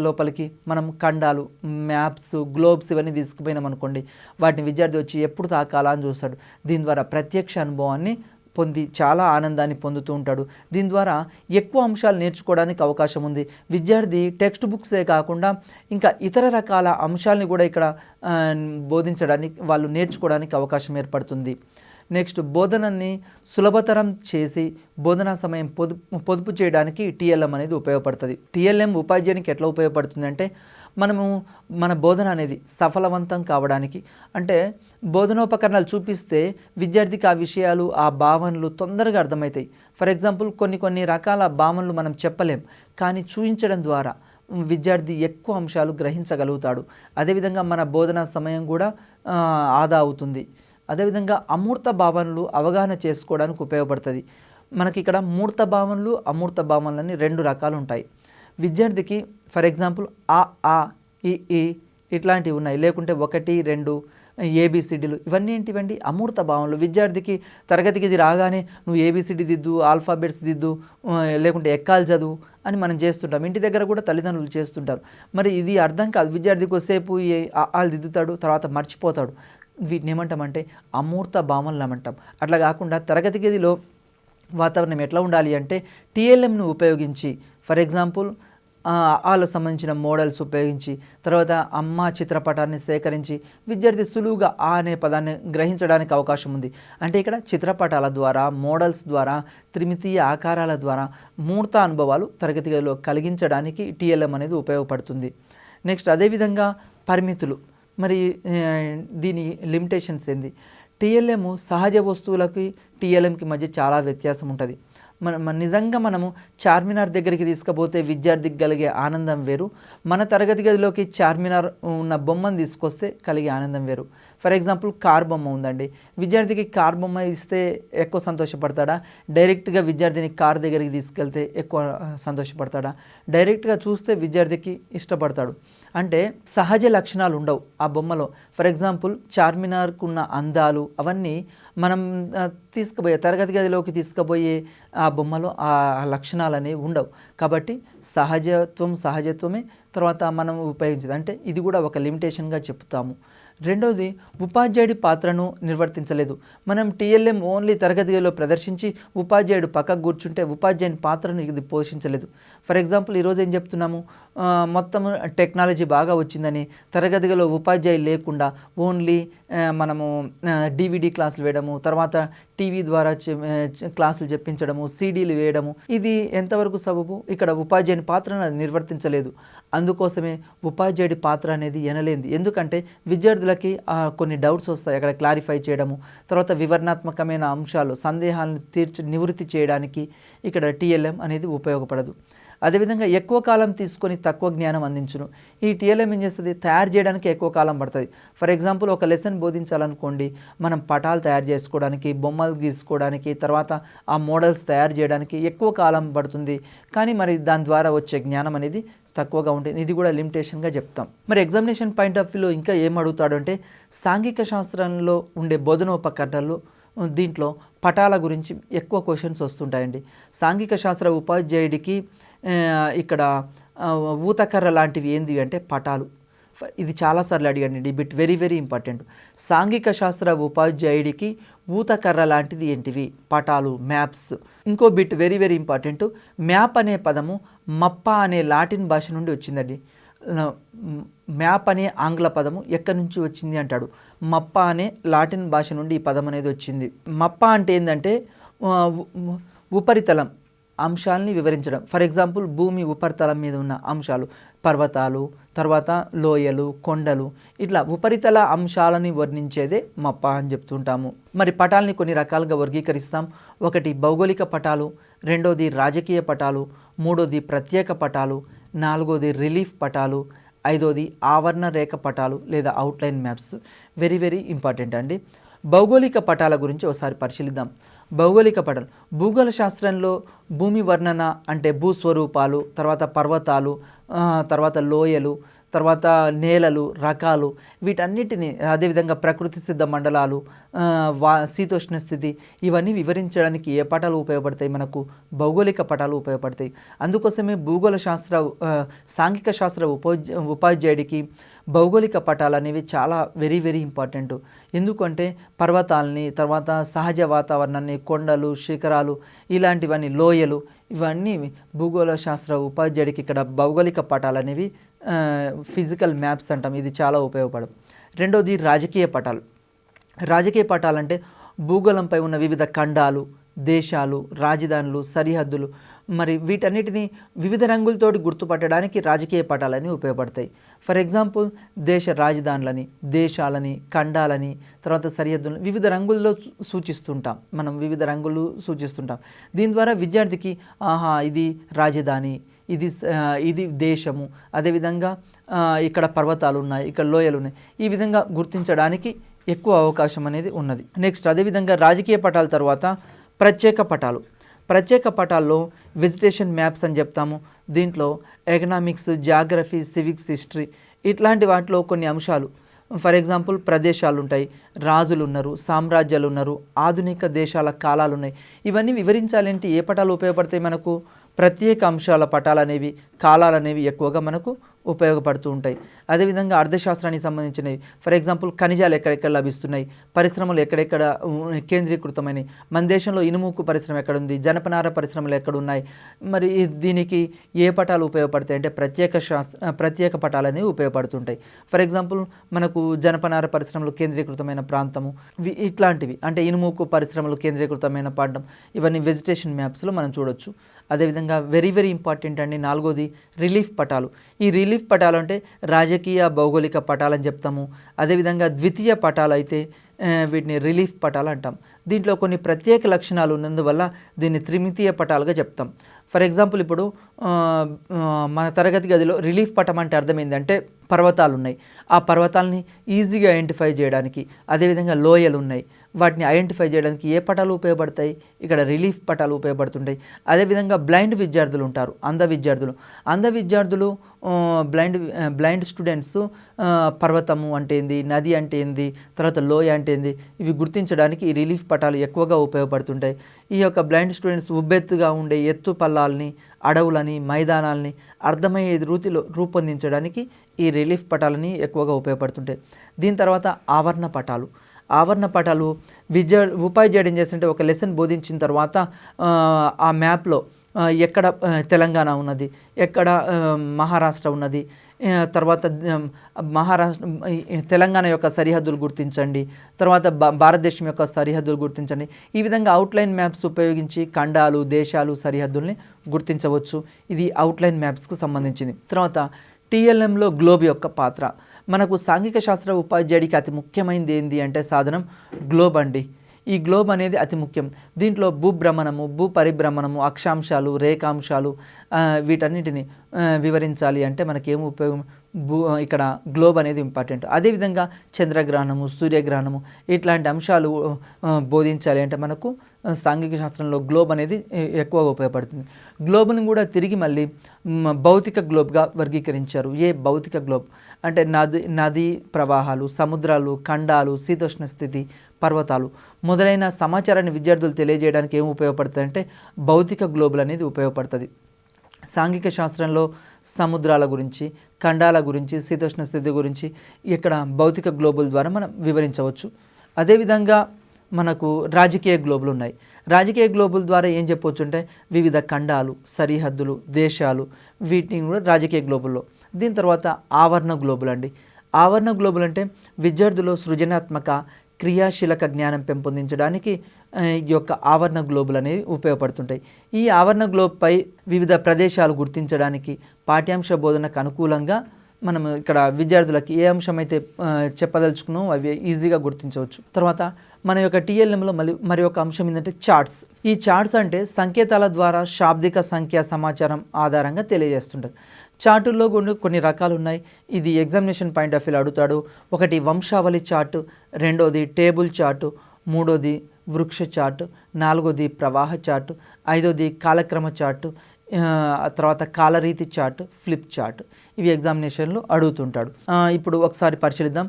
లోపలికి మనం ఖండాలు, మ్యాప్స్, గ్లోబ్స్ ఇవన్నీ తీసుకుపోయినాం అనుకోండి, వాటిని విద్యార్థి వచ్చి ఎప్పుడు తాకాలా అని చూస్తాడు. దీని ద్వారా ప్రత్యక్ష అనుభవాన్ని పొంది చాలా ఆనందాన్ని పొందుతూ ఉంటాడు. దీని ద్వారా ఎక్కువ అంశాలు నేర్చుకోవడానికి అవకాశం ఉంది. విద్యార్థి టెక్స్ట్ బుక్సే కాకుండా ఇంకా ఇతర రకాల అంశాలని కూడా ఇక్కడ బోధించడానికి, వాళ్ళు నేర్చుకోవడానికి అవకాశం ఏర్పడుతుంది. నెక్స్ట్, బోధనని సులభతరం చేసి బోధనా సమయం పొదుపు చేయడానికి టీఎల్ఎం అనేది ఉపయోగపడుతుంది. టీఎల్ఎం ఉపాధ్యాయునికి ఎట్లా ఉపయోగపడుతుంది అంటే మనము మన బోధన అనేది సఫలవంతం కావడానికి, అంటే బోధనోపకరణాలు చూపిస్తే విద్యార్థికి ఆ విషయాలు, ఆ భావనలు తొందరగా అర్థమవుతాయి. ఫర్ ఎగ్జాంపుల్ కొన్ని రకాల భావనలు మనం చెప్పలేం, కానీ చూపించడం ద్వారా విద్యార్థి ఎక్కువ అంశాలు గ్రహించగలుగుతాడు. అదేవిధంగా మన బోధనా సమయం కూడా ఆదా అవుతుంది. అదేవిధంగా అమూర్త భావనలు అవగాహన చేసుకోవడానికి ఉపయోగపడుతుంది. మనకి ఇక్కడ మూర్త భావనలు అమూర్త భావనలని 2 రకాలు ఉంటాయి. విద్యార్థికి ఫర్ ఎగ్జాంపుల్ ఆ ఈ ఇట్లాంటివి ఉన్నాయి, లేకుంటే 1, 2 ఏబిసిడీలు ఇవన్నీ ఏంటివండి అమూర్త భావనలు. విద్యార్థికి తరగతికి ఇది రాగానే నువ్వు ఏబిసిడి దిద్దు, ఆల్ఫాబెట్స్ దిద్దు, లేకుంటే ఎక్కాలు చదువు అని మనం చేస్తుంటాం. ఇంటి దగ్గర కూడా తల్లిదండ్రులు చేస్తుంటారు. మరి ఇది అర్థం కాదు. విద్యార్థికి కొద్దిసేపు ఆలు దిద్దుతాడు, తర్వాత మర్చిపోతాడు. వీటిని ఏమంటామంటే అమూర్త భావనలు ఏమంటాం. అట్లా కాకుండా తరగతి గదిలో వాతావరణం ఎట్లా ఉండాలి అంటే టీఎల్ఎంను ఉపయోగించి ఫర్ ఎగ్జాంపుల్ వాళ్ళకు సంబంధించిన మోడల్స్ ఉపయోగించి తర్వాత అమ్మ చిత్రపటాన్ని సేకరించి విద్యార్థి సులువుగా అనే పదాన్ని గ్రహించడానికి అవకాశం ఉంది. అంటే ఇక్కడ చిత్రపటాల ద్వారా, మోడల్స్ ద్వారా, త్రిమితీయ ఆకారాల ద్వారా మూర్త అనుభవాలు తరగతి గదిలో కలిగించడానికి టీఎల్ఎం అనేది ఉపయోగపడుతుంది. నెక్స్ట్ అదేవిధంగా పరిమితులు. మరి దీని లిమిటేషన్స్ ఏంది? టీఎల్ఎం సహజ వస్తువులకి టీఎల్ఎంకి మధ్య చాలా వ్యత్యాసం ఉంటుంది. నిజంగా మనము చార్మినార్ దగ్గరికి తీసుకుపోతే విద్యార్థికి కలిగే ఆనందం వేరు, మన తరగతి గదిలోకి చార్మినార్ ఉన్న బొమ్మను తీసుకొస్తే కలిగే ఆనందం వేరు. ఫర్ ఎగ్జాంపుల్ కార్ బొమ్మ ఉందండి, విద్యార్థికి కార్ బొమ్మ ఇస్తే ఎక్కువ సంతోషపడతాడా, డైరెక్ట్గా విద్యార్థిని కార్ దగ్గరికి తీసుకెళ్తే ఎక్కువ సంతోషపడతాడా? డైరెక్ట్గా చూస్తే విద్యార్థికి ఇష్టపడతాడు. అంటే సహజ లక్షణాలు ఉండవు ఆ బొమ్మలో. ఫర్ ఎగ్జాంపుల్ చార్మినార్కు ఉన్న అందాలు అవన్నీ మనం తీసుకుపోయే తరగతి గదిలోకి తీసుకుపోయే ఆ బొమ్మలో ఆ లక్షణాలు అనేవి ఉండవు. కాబట్టి సహజత్వమే తర్వాత మనం ఉపయోగించేది. అంటే ఇది కూడా ఒక లిమిటేషన్గా చెప్తాము. రెండవది ఉపాధ్యాయుడి పాత్రను నిర్వర్తించలేదు. మనం టీఎల్ఎం ఓన్లీ తరగతి గదిలో ప్రదర్శించి ఉపాధ్యాయుడు పక్కకు కూర్చుంటే ఉపాధ్యాయుని పాత్రను ఇది పోషించలేదు. ఫర్ ఎగ్జాంపుల్ ఈరోజు ఏం చెప్తున్నాము, మొత్తం టెక్నాలజీ బాగా వచ్చిందని తరగతి గదిలో ఉపాధ్యాయులు లేకుండా ఓన్లీ మనము డివిడి క్లాసులు వేయడము, తర్వాత టీవీ ద్వారా క్లాసులు చెప్పించడము, సీడీలు వేయడము, ఇది ఎంతవరకు సబబు? ఇక్కడ ఉపాధ్యాయుని పాత్రను నిర్వర్తించలేదు. అందుకోసమే ఉపాధ్యాయుడి పాత్ర అనేది ఎనలేంది. ఎందుకంటే విద్యార్థులకి కొన్ని డౌట్స్ వస్తాయి, అక్కడ క్లారిఫై చేయడము, తర్వాత వివరణాత్మకమైన అంశాలు సందేహాలను నివృత్తి చేయడానికి ఇక్కడ టీఎల్ఎం అనేది ఉపయోగపడదు. అదేవిధంగా ఎక్కువ కాలం తీసుకొని తక్కువ జ్ఞానం అందించును. ఈ టీఎల్ఎం ఏం చేస్తుంది, తయారు చేయడానికి ఎక్కువ కాలం పడుతుంది. ఫర్ ఎగ్జాంపుల్ ఒక లెసన్ బోధించాలనుకోండి, మనం పటాలు తయారు చేసుకోవడానికి, బొమ్మలు గీసుకోవడానికి, తర్వాత ఆ మోడల్స్ తయారు చేయడానికి ఎక్కువ కాలం పడుతుంది. కానీ మరి దాని ద్వారా వచ్చే జ్ఞానం అనేది తక్కువగా ఉంటుంది. ఇది కూడా లిమిటేషన్గా చెప్తాం. మరి ఎగ్జామినేషన్ పాయింట్ ఆఫ్ వ్యూలో ఇంకా ఏం అడుగుతాడు అంటే సాంఘిక శాస్త్రంలో ఉండే బోధనోపకరణలు, దీంట్లో పటాల గురించి ఎక్కువ క్వశ్చన్స్ వస్తుంటాయండి. సాంఘిక శాస్త్ర ఉపాధ్యాయుడికి ఇక్కడ ఊతకర్ర లాంటివి ఏంది అంటే పటాలు. ఇది చాలాసార్లు అడిగండి, బిట్ వెరీ వెరీ ఇంపార్టెంట్. సాంఘిక శాస్త్ర ఉపాధ్యాయుడికి ఊతకర్ర లాంటిది ఏంటివి? పటాలు, మ్యాప్స్. ఇంకో bit very very important, map అనే పదము మప్ప అనే లాటిన్ భాష నుండి వచ్చిందండి. మ్యాప్ అనే ఆంగ్ల పదము ఎక్కడి నుంచి వచ్చింది అంటాడు. మప్ప అనే లాటిన్ భాష నుండి ఈ పదం అనేది వచ్చింది. మప్ప అంటే ఏంటంటే ఉపరితలం అంశాలని వివరించడం. ఫర్ ఎగ్జాంపుల్ భూమి ఉపరితలం మీద ఉన్న అంశాలు, పర్వతాలు, తర్వాత లోయలు, కొండలు, ఇట్లా ఉపరితల అంశాలని వర్ణించేదే మప్ప అని చెప్తుంటాము. మరి పటాలని కొన్ని రకాలుగా వర్గీకరిస్తాం. ఒకటి భౌగోళిక పటాలు, రెండోది రాజకీయ పటాలు, మూడోది ప్రత్యేక పటాలు, నాలుగోది రిలీఫ్ పటాలు, ఐదోది ఆవరణ రేఖ పటాలు లేదా outline maps. Very very important అండి. భౌగోళిక పటాల గురించి ఒకసారి పరిశీలిద్దాం. భౌగోళిక పటాలు భూగోళ శాస్త్రంలో భూమి వర్ణన అంటే భూస్వరూపాలు, తర్వాత పర్వతాలు, తర్వాత లోయలు, తర్వాత నేలలు, రకాలు, వీటన్నిటిని, అదేవిధంగా ప్రకృతి సిద్ధ మండలాలు, శీతోష్ణ స్థితి, ఇవన్నీ వివరించడానికి ఏ పటాలు ఉపయోగపడతాయి? మనకు భౌగోళిక పటాలు ఉపయోగపడతాయి. అందుకోసమే భూగోళ శాస్త్ర సాంఘిక శాస్త్ర ఉపాధ్యాయుడికి భౌగోళిక పటాలు అనేవి చాలా వెరీ వెరీ ఇంపార్టెంట్. ఎందుకంటే పర్వతాలని, తర్వాత సహజ వాతావరణాన్ని, కొండలు, శిఖరాలు, ఇలాంటివన్నీ, లోయలు, ఇవన్నీ భూగోళ శాస్త్ర ఉపాధ్యాయుడికి ఇక్కడ భౌగోళిక పటాలు అనేవి ఫిజికల్ మ్యాప్స్ అంటాం. ఇది చాలా ఉపయోగపడదు. రెండోది రాజకీయ పటాలు. రాజకీయ పటాలు అంటే భూగోళంపై ఉన్న వివిధ ఖండాలు, దేశాలు, రాజధానులు, సరిహద్దులు, మరి వీటన్నిటిని వివిధ రంగులతోటి గుర్తుపట్టడానికి రాజకీయ పటాలని ఉపయోగపడతాయి. ఫర్ ఎగ్జాంపుల్ దేశ రాజధానులని, దేశాలని, ఖండాలని, తర్వాత సరిహద్దులను వివిధ రంగుల్లో సూచిస్తుంటాం. మనం వివిధ రంగులు సూచిస్తుంటాం. దీని ద్వారా విద్యార్థికి ఇది రాజధాని, ఇది దేశము, అదేవిధంగా ఇక్కడ పర్వతాలు ఉన్నాయి, ఇక్కడ లోయలు ఉన్నాయి, ఈ విధంగా గుర్తించడానికి ఎక్కువ అవకాశం అనేది ఉన్నది. నెక్స్ట్ అదేవిధంగా రాజకీయ పటాల తర్వాత ప్రత్యేక పటాలు. ప్రత్యేక పటాల్లో వెజిటేషన్ మ్యాప్స్ అని చెప్తాము. దీంట్లో ఎకనామిక్స్, జాగ్రఫీ, సివిక్స్, హిస్టరీ ఇట్లాంటి వాటిలో కొన్ని అంశాలు, ఫర్ ఎగ్జాంపుల్ ప్రదేశాలు ఉంటాయి, రాజులు ఉన్నారు, సామ్రాజ్యాలు ఉన్నారు, ఆధునిక దేశాల కాలాలు ఉన్నాయి. ఇవన్నీ వివరించాలంటే ఏ పటాలు ఉపయోగపడతాయి మనకు? ప్రత్యేక అంశాల పటాలు అనేవి, కాలాలు అనేవి ఎక్కువగా మనకు ఉపయోగపడుతూ ఉంటాయి. అదేవిధంగా అర్థశాస్త్రానికి సంబంధించినవి, ఫర్ ఎగ్జాంపుల్ ఖనిజాలు ఎక్కడెక్కడ లభిస్తున్నాయి, పరిశ్రమలు ఎక్కడెక్కడ కేంద్రీకృతమైనవి, మన దేశంలో ఇనుముకు పరిశ్రమ ఎక్కడుంది, జనపనార పరిశ్రమలు ఎక్కడున్నాయి, మరి దీనికి ఏ పటాలు ఉపయోగపడతాయి అంటే ప్రత్యేక పటాలు అనేవి ఉపయోగపడుతుంటాయి. ఫర్ ఎగ్జాంపుల్ మనకు జనపనార పరిశ్రమలు కేంద్రీకృతమైన ప్రాంతము, ఇట్లాంటివి అంటే ఇనుముకు పరిశ్రమలు కేంద్రీకృతమైన ప్రాంతం, ఇవన్నీ వెజిటేషన్ మ్యాప్స్లో మనం చూడొచ్చు. అదేవిధంగా వెరీ ఇంపార్టెంట్ అండి 4వది రిలీఫ్ పటాలు. ఈ రిలీఫ్ పటాలు అంటే రాజకీయ భౌగోళిక పటాలు అని చెప్తాము. అదేవిధంగా ద్వితీయ పటాలు అయితే వీటిని రిలీఫ్ పటాలు అంటాం. దీంట్లో కొన్ని ప్రత్యేక లక్షణాలు ఉన్నందువల్ల దీన్ని త్రిమితీయ పటాలుగా చెప్తాం. ఫర్ ఎగ్జాంపుల్ ఇప్పుడు మన తరగతి గదిలో రిలీఫ్ పటం అంటే అర్థం ఏంటంటే పర్వతాలు ఉన్నాయి, ఆ పర్వతాలని ఈజీగా ఐడెంటిఫై చేయడానికి, అదేవిధంగా లోయలు ఉన్నాయి, వాటిని ఐడెంటిఫై చేయడానికి ఏ పటాలు ఉపయోగపడతాయి? ఇక్కడ రిలీఫ్ పటాలు ఉపయోగపడుతుంటాయి. అదేవిధంగా బ్లైండ్ విద్యార్థులు ఉంటారు, అంధ విద్యార్థులు బ్లైండ్ స్టూడెంట్స్ పర్వతము అంటే ఏంది, నది అంటే ఏంది, తర్వాత లోయ అంటే ఏంది, ఇవి గుర్తించడానికి ఈ రిలీఫ్ పటాలు ఎక్కువగా ఉపయోగపడుతుంటాయి. ఈ యొక్క బ్లైండ్ స్టూడెంట్స్ ఉబ్బెత్తుగా ఉండే ఎత్తు పల్లాలని, అడవులని, మైదానాలని అర్థమయ్యే రీతిలో రూపొందించడానికి ఈ రిలీఫ్ పటాలని ఎక్కువగా ఉపయోగపడుతుంటాయి. దీని తర్వాత ఆవరణ పటాలు ఉపాధ్యాయుడు ఏం చేస్తుంటే ఒక లెసన్ బోధించిన తర్వాత ఆ మ్యాప్లో ఎక్కడ తెలంగాణ ఉన్నది, ఎక్కడ మహారాష్ట్ర ఉన్నది, తర్వాత తెలంగాణ యొక్క సరిహద్దులు గుర్తించండి, తర్వాత భారతదేశం యొక్క సరిహద్దులు గుర్తించండి. ఈ విధంగా అవుట్లైన్ మ్యాప్స్ ఉపయోగించి ఖండాలు, దేశాలు, సరిహద్దుల్ని గుర్తించవచ్చు. ఇది అవుట్లైన్ మ్యాప్స్కు సంబంధించింది. తర్వాత టీఎల్ఎంలో గ్లోబ్ యొక్క పాత్ర. మనకు సాంఘిక శాస్త్ర ఉపాధ్యాయుడికి అతి ముఖ్యమైనది ఏంటి అంటే సాధనం గ్లోబ్ అండి. ఈ గ్లోబ్ అనేది అతి ముఖ్యం. దీంట్లో భూభ్రమణము, భూ పరిభ్రమణము, అక్షాంశాలు, రేఖాంశాలు వీటన్నిటిని వివరించాలి అంటే మనకేం ఉపయోగం? ఇక్కడ గ్లోబ్ అనేది ఇంపార్టెంట్. అదేవిధంగా చంద్రగ్రహణము, సూర్యగ్రహణము ఇట్లాంటి అంశాలు బోధించాలి అంటే మనకు సాంఘిక శాస్త్రంలో గ్లోబ్ అనేది ఎక్కువగా ఉపయోగపడుతుంది. గ్లోబ్ని కూడా తిరిగి మళ్ళీ భౌతిక గ్లోబ్గా వర్గీకరించారు. భౌతిక గ్లోబ్ అంటే నది ప్రవాహాలు, సముద్రాలు, ఖండాలు, శీతోష్ణ స్థితి, పర్వతాలు మొదలైన సమాచారాన్ని విద్యార్థులు తెలియజేయడానికి ఏం ఉపయోగపడుతుంది అంటే భౌతిక గ్లోబులు అనేది ఉపయోగపడుతుంది. సాంఘిక శాస్త్రంలో సముద్రాల గురించి, ఖండాల గురించి, శీతోష్ణ స్థితి గురించి ఇక్కడ భౌతిక గ్లోబుల ద్వారా మనం వివరించవచ్చు. అదేవిధంగా మనకు రాజకీయ గ్లోబులు ఉన్నాయి. రాజకీయ గ్లోబుల ద్వారా ఏం చెప్పవచ్చు అంటే వివిధ ఖండాలు, సరిహద్దులు, దేశాలు వీటిని కూడా రాజకీయ గ్లోబుల్లో. దీని తర్వాత ఆవరణ గ్లోబులు అండి. ఆవరణ గ్లోబులు అంటే విద్యార్థులు సృజనాత్మక, క్రియాశీలక జ్ఞానం పెంపొందించడానికి ఈ యొక్క ఆవరణ గ్లోబులు అనేవి ఉపయోగపడుతుంటాయి. ఈ ఆవరణ గ్లోబ్పై వివిధ ప్రదేశాలు గుర్తించడానికి పాఠ్యాంశ బోధనకు అనుకూలంగా మనం ఇక్కడ విద్యార్థులకి ఏ అంశం అయితే చెప్పదలుచుకున్నామో అవి ఈజీగా గుర్తించవచ్చు. తర్వాత మన యొక్క టీఎల్ఎంలో మరి ఒక అంశం ఏంటంటే చార్ట్స్. ఈ చార్ట్స్ అంటే సంకేతాల ద్వారా శాబ్దిక సంఖ్యా సమాచారం ఆధారంగా తెలియజేస్తుంటారు. చార్టుల్లో కొన్ని రకాలు ఉన్నాయి. ఇది ఎగ్జామినేషన్ పాయింట్ ఆఫ్ వ్యూ అడుగుతాడు. ఒకటి వంశావళి చార్టు, రెండోది టేబుల్ చార్టు, మూడోది వృక్ష చార్టు, నాలుగోది ప్రవాహ చార్టు, ఐదోది కాలక్రమ చార్టు, తర్వాత కాలరీతి చార్టు, ఫ్లిప్ చార్ట్. ఇవి ఎగ్జామినేషన్లో అడుగుతుంటాడు. ఇప్పుడు ఒకసారి పరిశీలిద్దాం.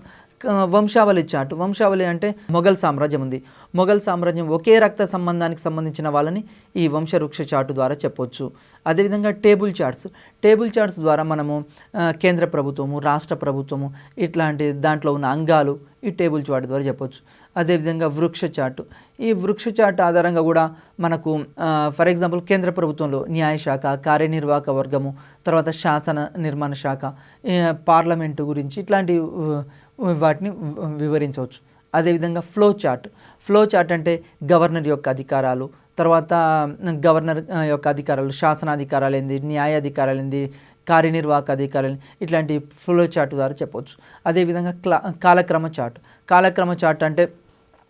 వంశావళి చార్ట్. వంశావళి అంటే మొఘల్ సామ్రాజ్యం ఉంది. మొఘల్ సామ్రాజ్యం ఒకే రక్త సంబంధానికి సంబంధించిన వాళ్ళని ఈ వంశవృక్ష చార్టు ద్వారా చెప్పొచ్చు. అదేవిధంగా టేబుల్ చార్ట్స్ ద్వారా మనము కేంద్ర ప్రభుత్వము, రాష్ట్ర ప్రభుత్వము ఇట్లాంటి దాంట్లో ఉన్న అంగాలు ఈ టేబుల్ చార్ట్ ద్వారా చెప్పొచ్చు. అదేవిధంగా వృక్ష చార్టు. ఈ వృక్ష చార్ట్ ఆధారంగా కూడా మనకు ఫర్ ఎగ్జాంపుల్ కేంద్ర ప్రభుత్వంలో న్యాయశాఖ, కార్యనిర్వాహక వర్గము, తర్వాత శాసన నిర్మాణ శాఖ, పార్లమెంటు గురించి ఇట్లాంటి వాటిని వివరించవచ్చు. అదేవిధంగా ఫ్లో చార్ట్ అంటే గవర్నర్ యొక్క అధికారాలు, తర్వాత గవర్నర్ యొక్క అధికారాలు, శాసనాధికారాలు ఏంది, న్యాయాధికారాలు ఏంది, కార్యనిర్వాహక అధికారులు ఇట్లాంటి ఫ్లో చార్ట్ ద్వారా చెప్పవచ్చు. అదేవిధంగా కాలక్రమ చార్ట్ అంటే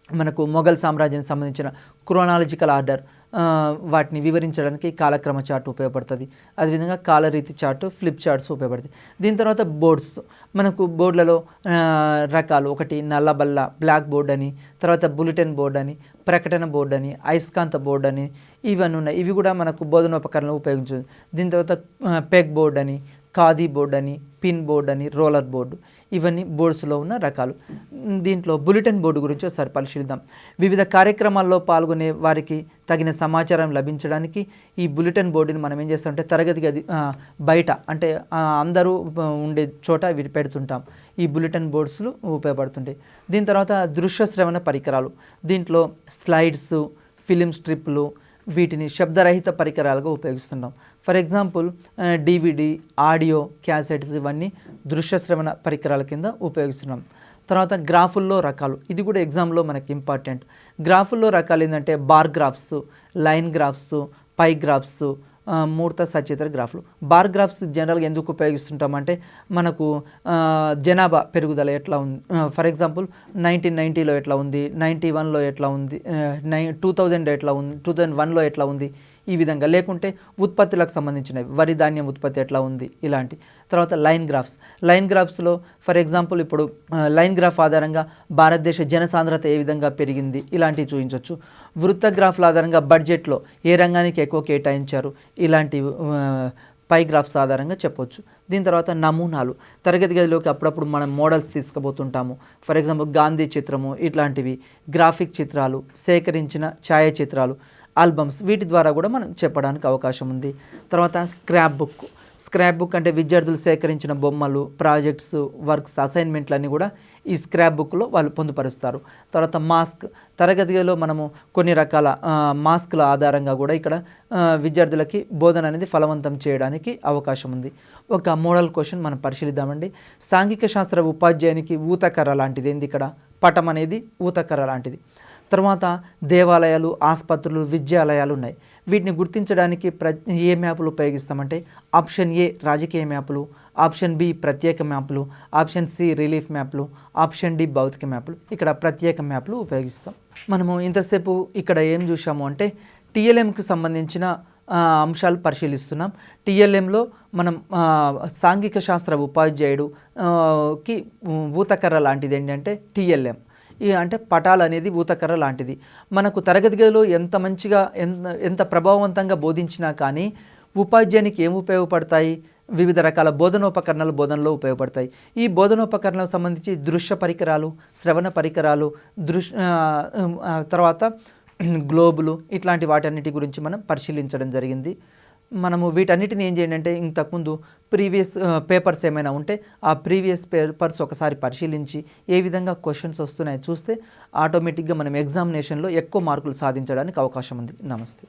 మనకు మొఘల్ సామ్రాజ్యానికి సంబంధించిన క్రోనాలజికల్ ఆర్డర్ వాటిని వివరించడానికి కాలక్రమ చార్ట్ ఉపయోగపడుతుంది. అదేవిధంగా కాలరీతి చార్టు, ఫ్లిప్ చార్ట్స్ ఉపయోగపడుతుంది. దీని తర్వాత బోర్డ్స్. మనకు బోర్డులలో రకాలు, ఒకటి నల్లబల్ల బ్లాక్ బోర్డ్ అని, తర్వాత బులెటిన్ బోర్డ్ అని, ప్రకటన బోర్డు అని, అయస్కాంత బోర్డు అని ఇవన్నీ ఉన్నాయి. ఇవి కూడా మనకు బోధనోపకరణలు ఉపయోగించవచ్చు. దీని తర్వాత పెగ్ బోర్డు అని, ఖాదీ బోర్డు అని, పిన్ బోర్డు అని, రోలర్ బోర్డు, ఇవన్నీ బోర్డ్స్లో ఉన్న రకాలు. దీంట్లో బులెటిన్ బోర్డు గురించి ఒకసారి పరిశీలిద్దాం. వివిధ కార్యక్రమాల్లో పాల్గొనే వారికి తగిన సమాచారం లభించడానికి ఈ బులెటిన్ బోర్డుని మనం ఏం చేస్తామంటే తరగతి గది బయట అంటే అందరూ ఉండే చోట వీటి పెడుతుంటాం. ఈ బులెటిన్ బోర్డ్స్లు ఉపయోగపడుతుంటాయి. దీని తర్వాత దృశ్య శ్రవణ పరికరాలు. దీంట్లో స్లైడ్స్, ఫిలిం స్ట్రిప్లు, వీటిని శబ్దరహిత పరికరాలుగా ఉపయోగిస్తున్నాం. For example DVD, audio cassettes ఇవన్నీ దృశ్య శ్రవణ పరికరాల కింద ఉపయోగిస్తున్నాం. తర్వాత గ్రాఫుల్లో రకాలు, ఇది కూడా ఎగ్జామ్లో మనకి ఇంపార్టెంట్. గ్రాఫుల్లో రకాలు ఏంటంటే బార్ గ్రాఫ్స్, లైన్ గ్రాఫ్స్, పై గ్రాఫ్స్, మూర్త సచిత్ర గ్రాఫ్లు. బార్ గ్రాఫ్స్ జనరల్గా ఎందుకు ఉపయోగిస్తుంటామంటే మనకు జనాభా పెరుగుదల ఎట్లా ఉంది, ఫర్ ఎగ్జాంపుల్ 1990లో ఎట్లా ఉంది, 91లో ఎట్లా ఉంది, 2000 ఎట్లా ఉంది, 2001లో ఎట్లా ఉంది, ఈ విధంగా. లేకుంటే ఉత్పత్తులకు సంబంధించినవి, వరి ధాన్యం ఉత్పత్తి ఎట్లా ఉంది, ఇలాంటి. తర్వాత లైన్ గ్రాఫ్స్. లైన్ గ్రాఫ్స్లో ఫర్ ఎగ్జాంపుల్ ఇప్పుడు లైన్ గ్రాఫ్ ఆధారంగా భారతదేశ జనసాంద్రత ఏ విధంగా పెరిగింది, ఇలాంటివి చూపించవచ్చు. వృత్త గ్రాఫ్ల ఆధారంగా బడ్జెట్లో ఏ రంగానికి ఎక్కువ కేటాయించారు, ఇలాంటి పై గ్రాఫ్స్ ఆధారంగా చెప్పొచ్చు. దీని తర్వాత నమూనాలు. తరగతి గదిలోకి అప్పుడప్పుడు మనం మోడల్స్ తీసుకుపోతుంటాము. ఫర్ ఎగ్జాంపుల్ గాంధీ చిత్రము, ఇట్లాంటివి, గ్రాఫిక్ చిత్రాలు, సేకరించిన ఛాయాచిత్రాలు, ఆల్బమ్స్, వీటి ద్వారా కూడా మనం చెప్పడానికి అవకాశం ఉంది. తర్వాత స్క్రాప్ బుక్. స్క్రాప్ బుక్ అంటే విద్యార్థులు సేకరించిన బొమ్మలు, ప్రాజెక్ట్స్, వర్క్స్, అసైన్మెంట్లన్నీ కూడా ఈ స్క్రాప్ బుక్లో వాళ్ళు పొందుపరుస్తారు. తర్వాత మాస్క్. తరగతిలో మనము కొన్ని రకాల మాస్కుల ఆధారంగా కూడా ఇక్కడ విద్యార్థులకి బోధన అనేది ఫలవంతం చేయడానికి అవకాశం ఉంది. ఒక మోడల్ క్వశ్చన్ మనం పరిశీలిద్దామండి. సాంఘిక శాస్త్ర ఉపాధ్యాయునికి ఊతకర్ర లాంటిది ఏంది? ఇక్కడ పటం అనేది ఊతకర్ర లాంటిది. తర్వాత దేవాలయాలు, ఆసుపత్రులు, విద్యాలయాలు ఉన్నాయి. వీటిని గుర్తించడానికి ఏ మ్యాపులు ఉపయోగిస్తామంటే ఆప్షన్ ఏ రాజకీయ మ్యాపులు, ఆప్షన్ బి ప్రత్యేక మ్యాపులు, ఆప్షన్ సి రిలీఫ్ మ్యాప్లు, ఆప్షన్ డి భౌతిక మ్యాప్లు. ఇక్కడ ప్రత్యేక మ్యాప్లు ఉపయోగిస్తాం. మనము ఇంతసేపు ఇక్కడ ఏం చూసాము అంటే టీఎల్ఎంకి సంబంధించిన అంశాలు పరిశీలిస్తున్నాం. టీఎల్ఎంలో మనం సాంఘిక శాస్త్ర ఉపాధ్యాయుడు కి ఊతకర్ర లాంటిది ఏంటంటే టీఎల్ఎం. అంటే పటాలు అనేది ఊతకర్ర లాంటిది. మనకు తరగతి గదిలో ఎంత మంచిగా ఎంత ప్రభావవంతంగా బోధించినా కానీ ఉపాధ్యాయునికి ఏం ఉపయోగపడతాయి? వివిధ రకాల బోధనోపకరణాలు బోధనలో ఉపయోగపడతాయి. ఈ బోధనోపకరణాలకు సంబంధించి దృశ్య పరికరాలు, శ్రవణ పరికరాలు, తర్వాత గ్లోబులు, ఇట్లాంటి వాటన్నిటి గురించి మనం పరిశీలించడం జరిగింది. మనము వీటన్నిటిని ఏం చేయండి అంటే ఇంతకుముందు ప్రీవియస్ పేపర్స్ ఏమైనా ఉంటే ఆ ప్రీవియస్ పేపర్స్ ఒకసారి పరిశీలించి ఏ విధంగా క్వశ్చన్స్ వస్తున్నాయో చూస్తే ఆటోమేటిక్గా మనం ఎగ్జామినేషన్లో ఎక్కువ మార్కులు సాధించడానికి అవకాశం ఉంది. నమస్తే.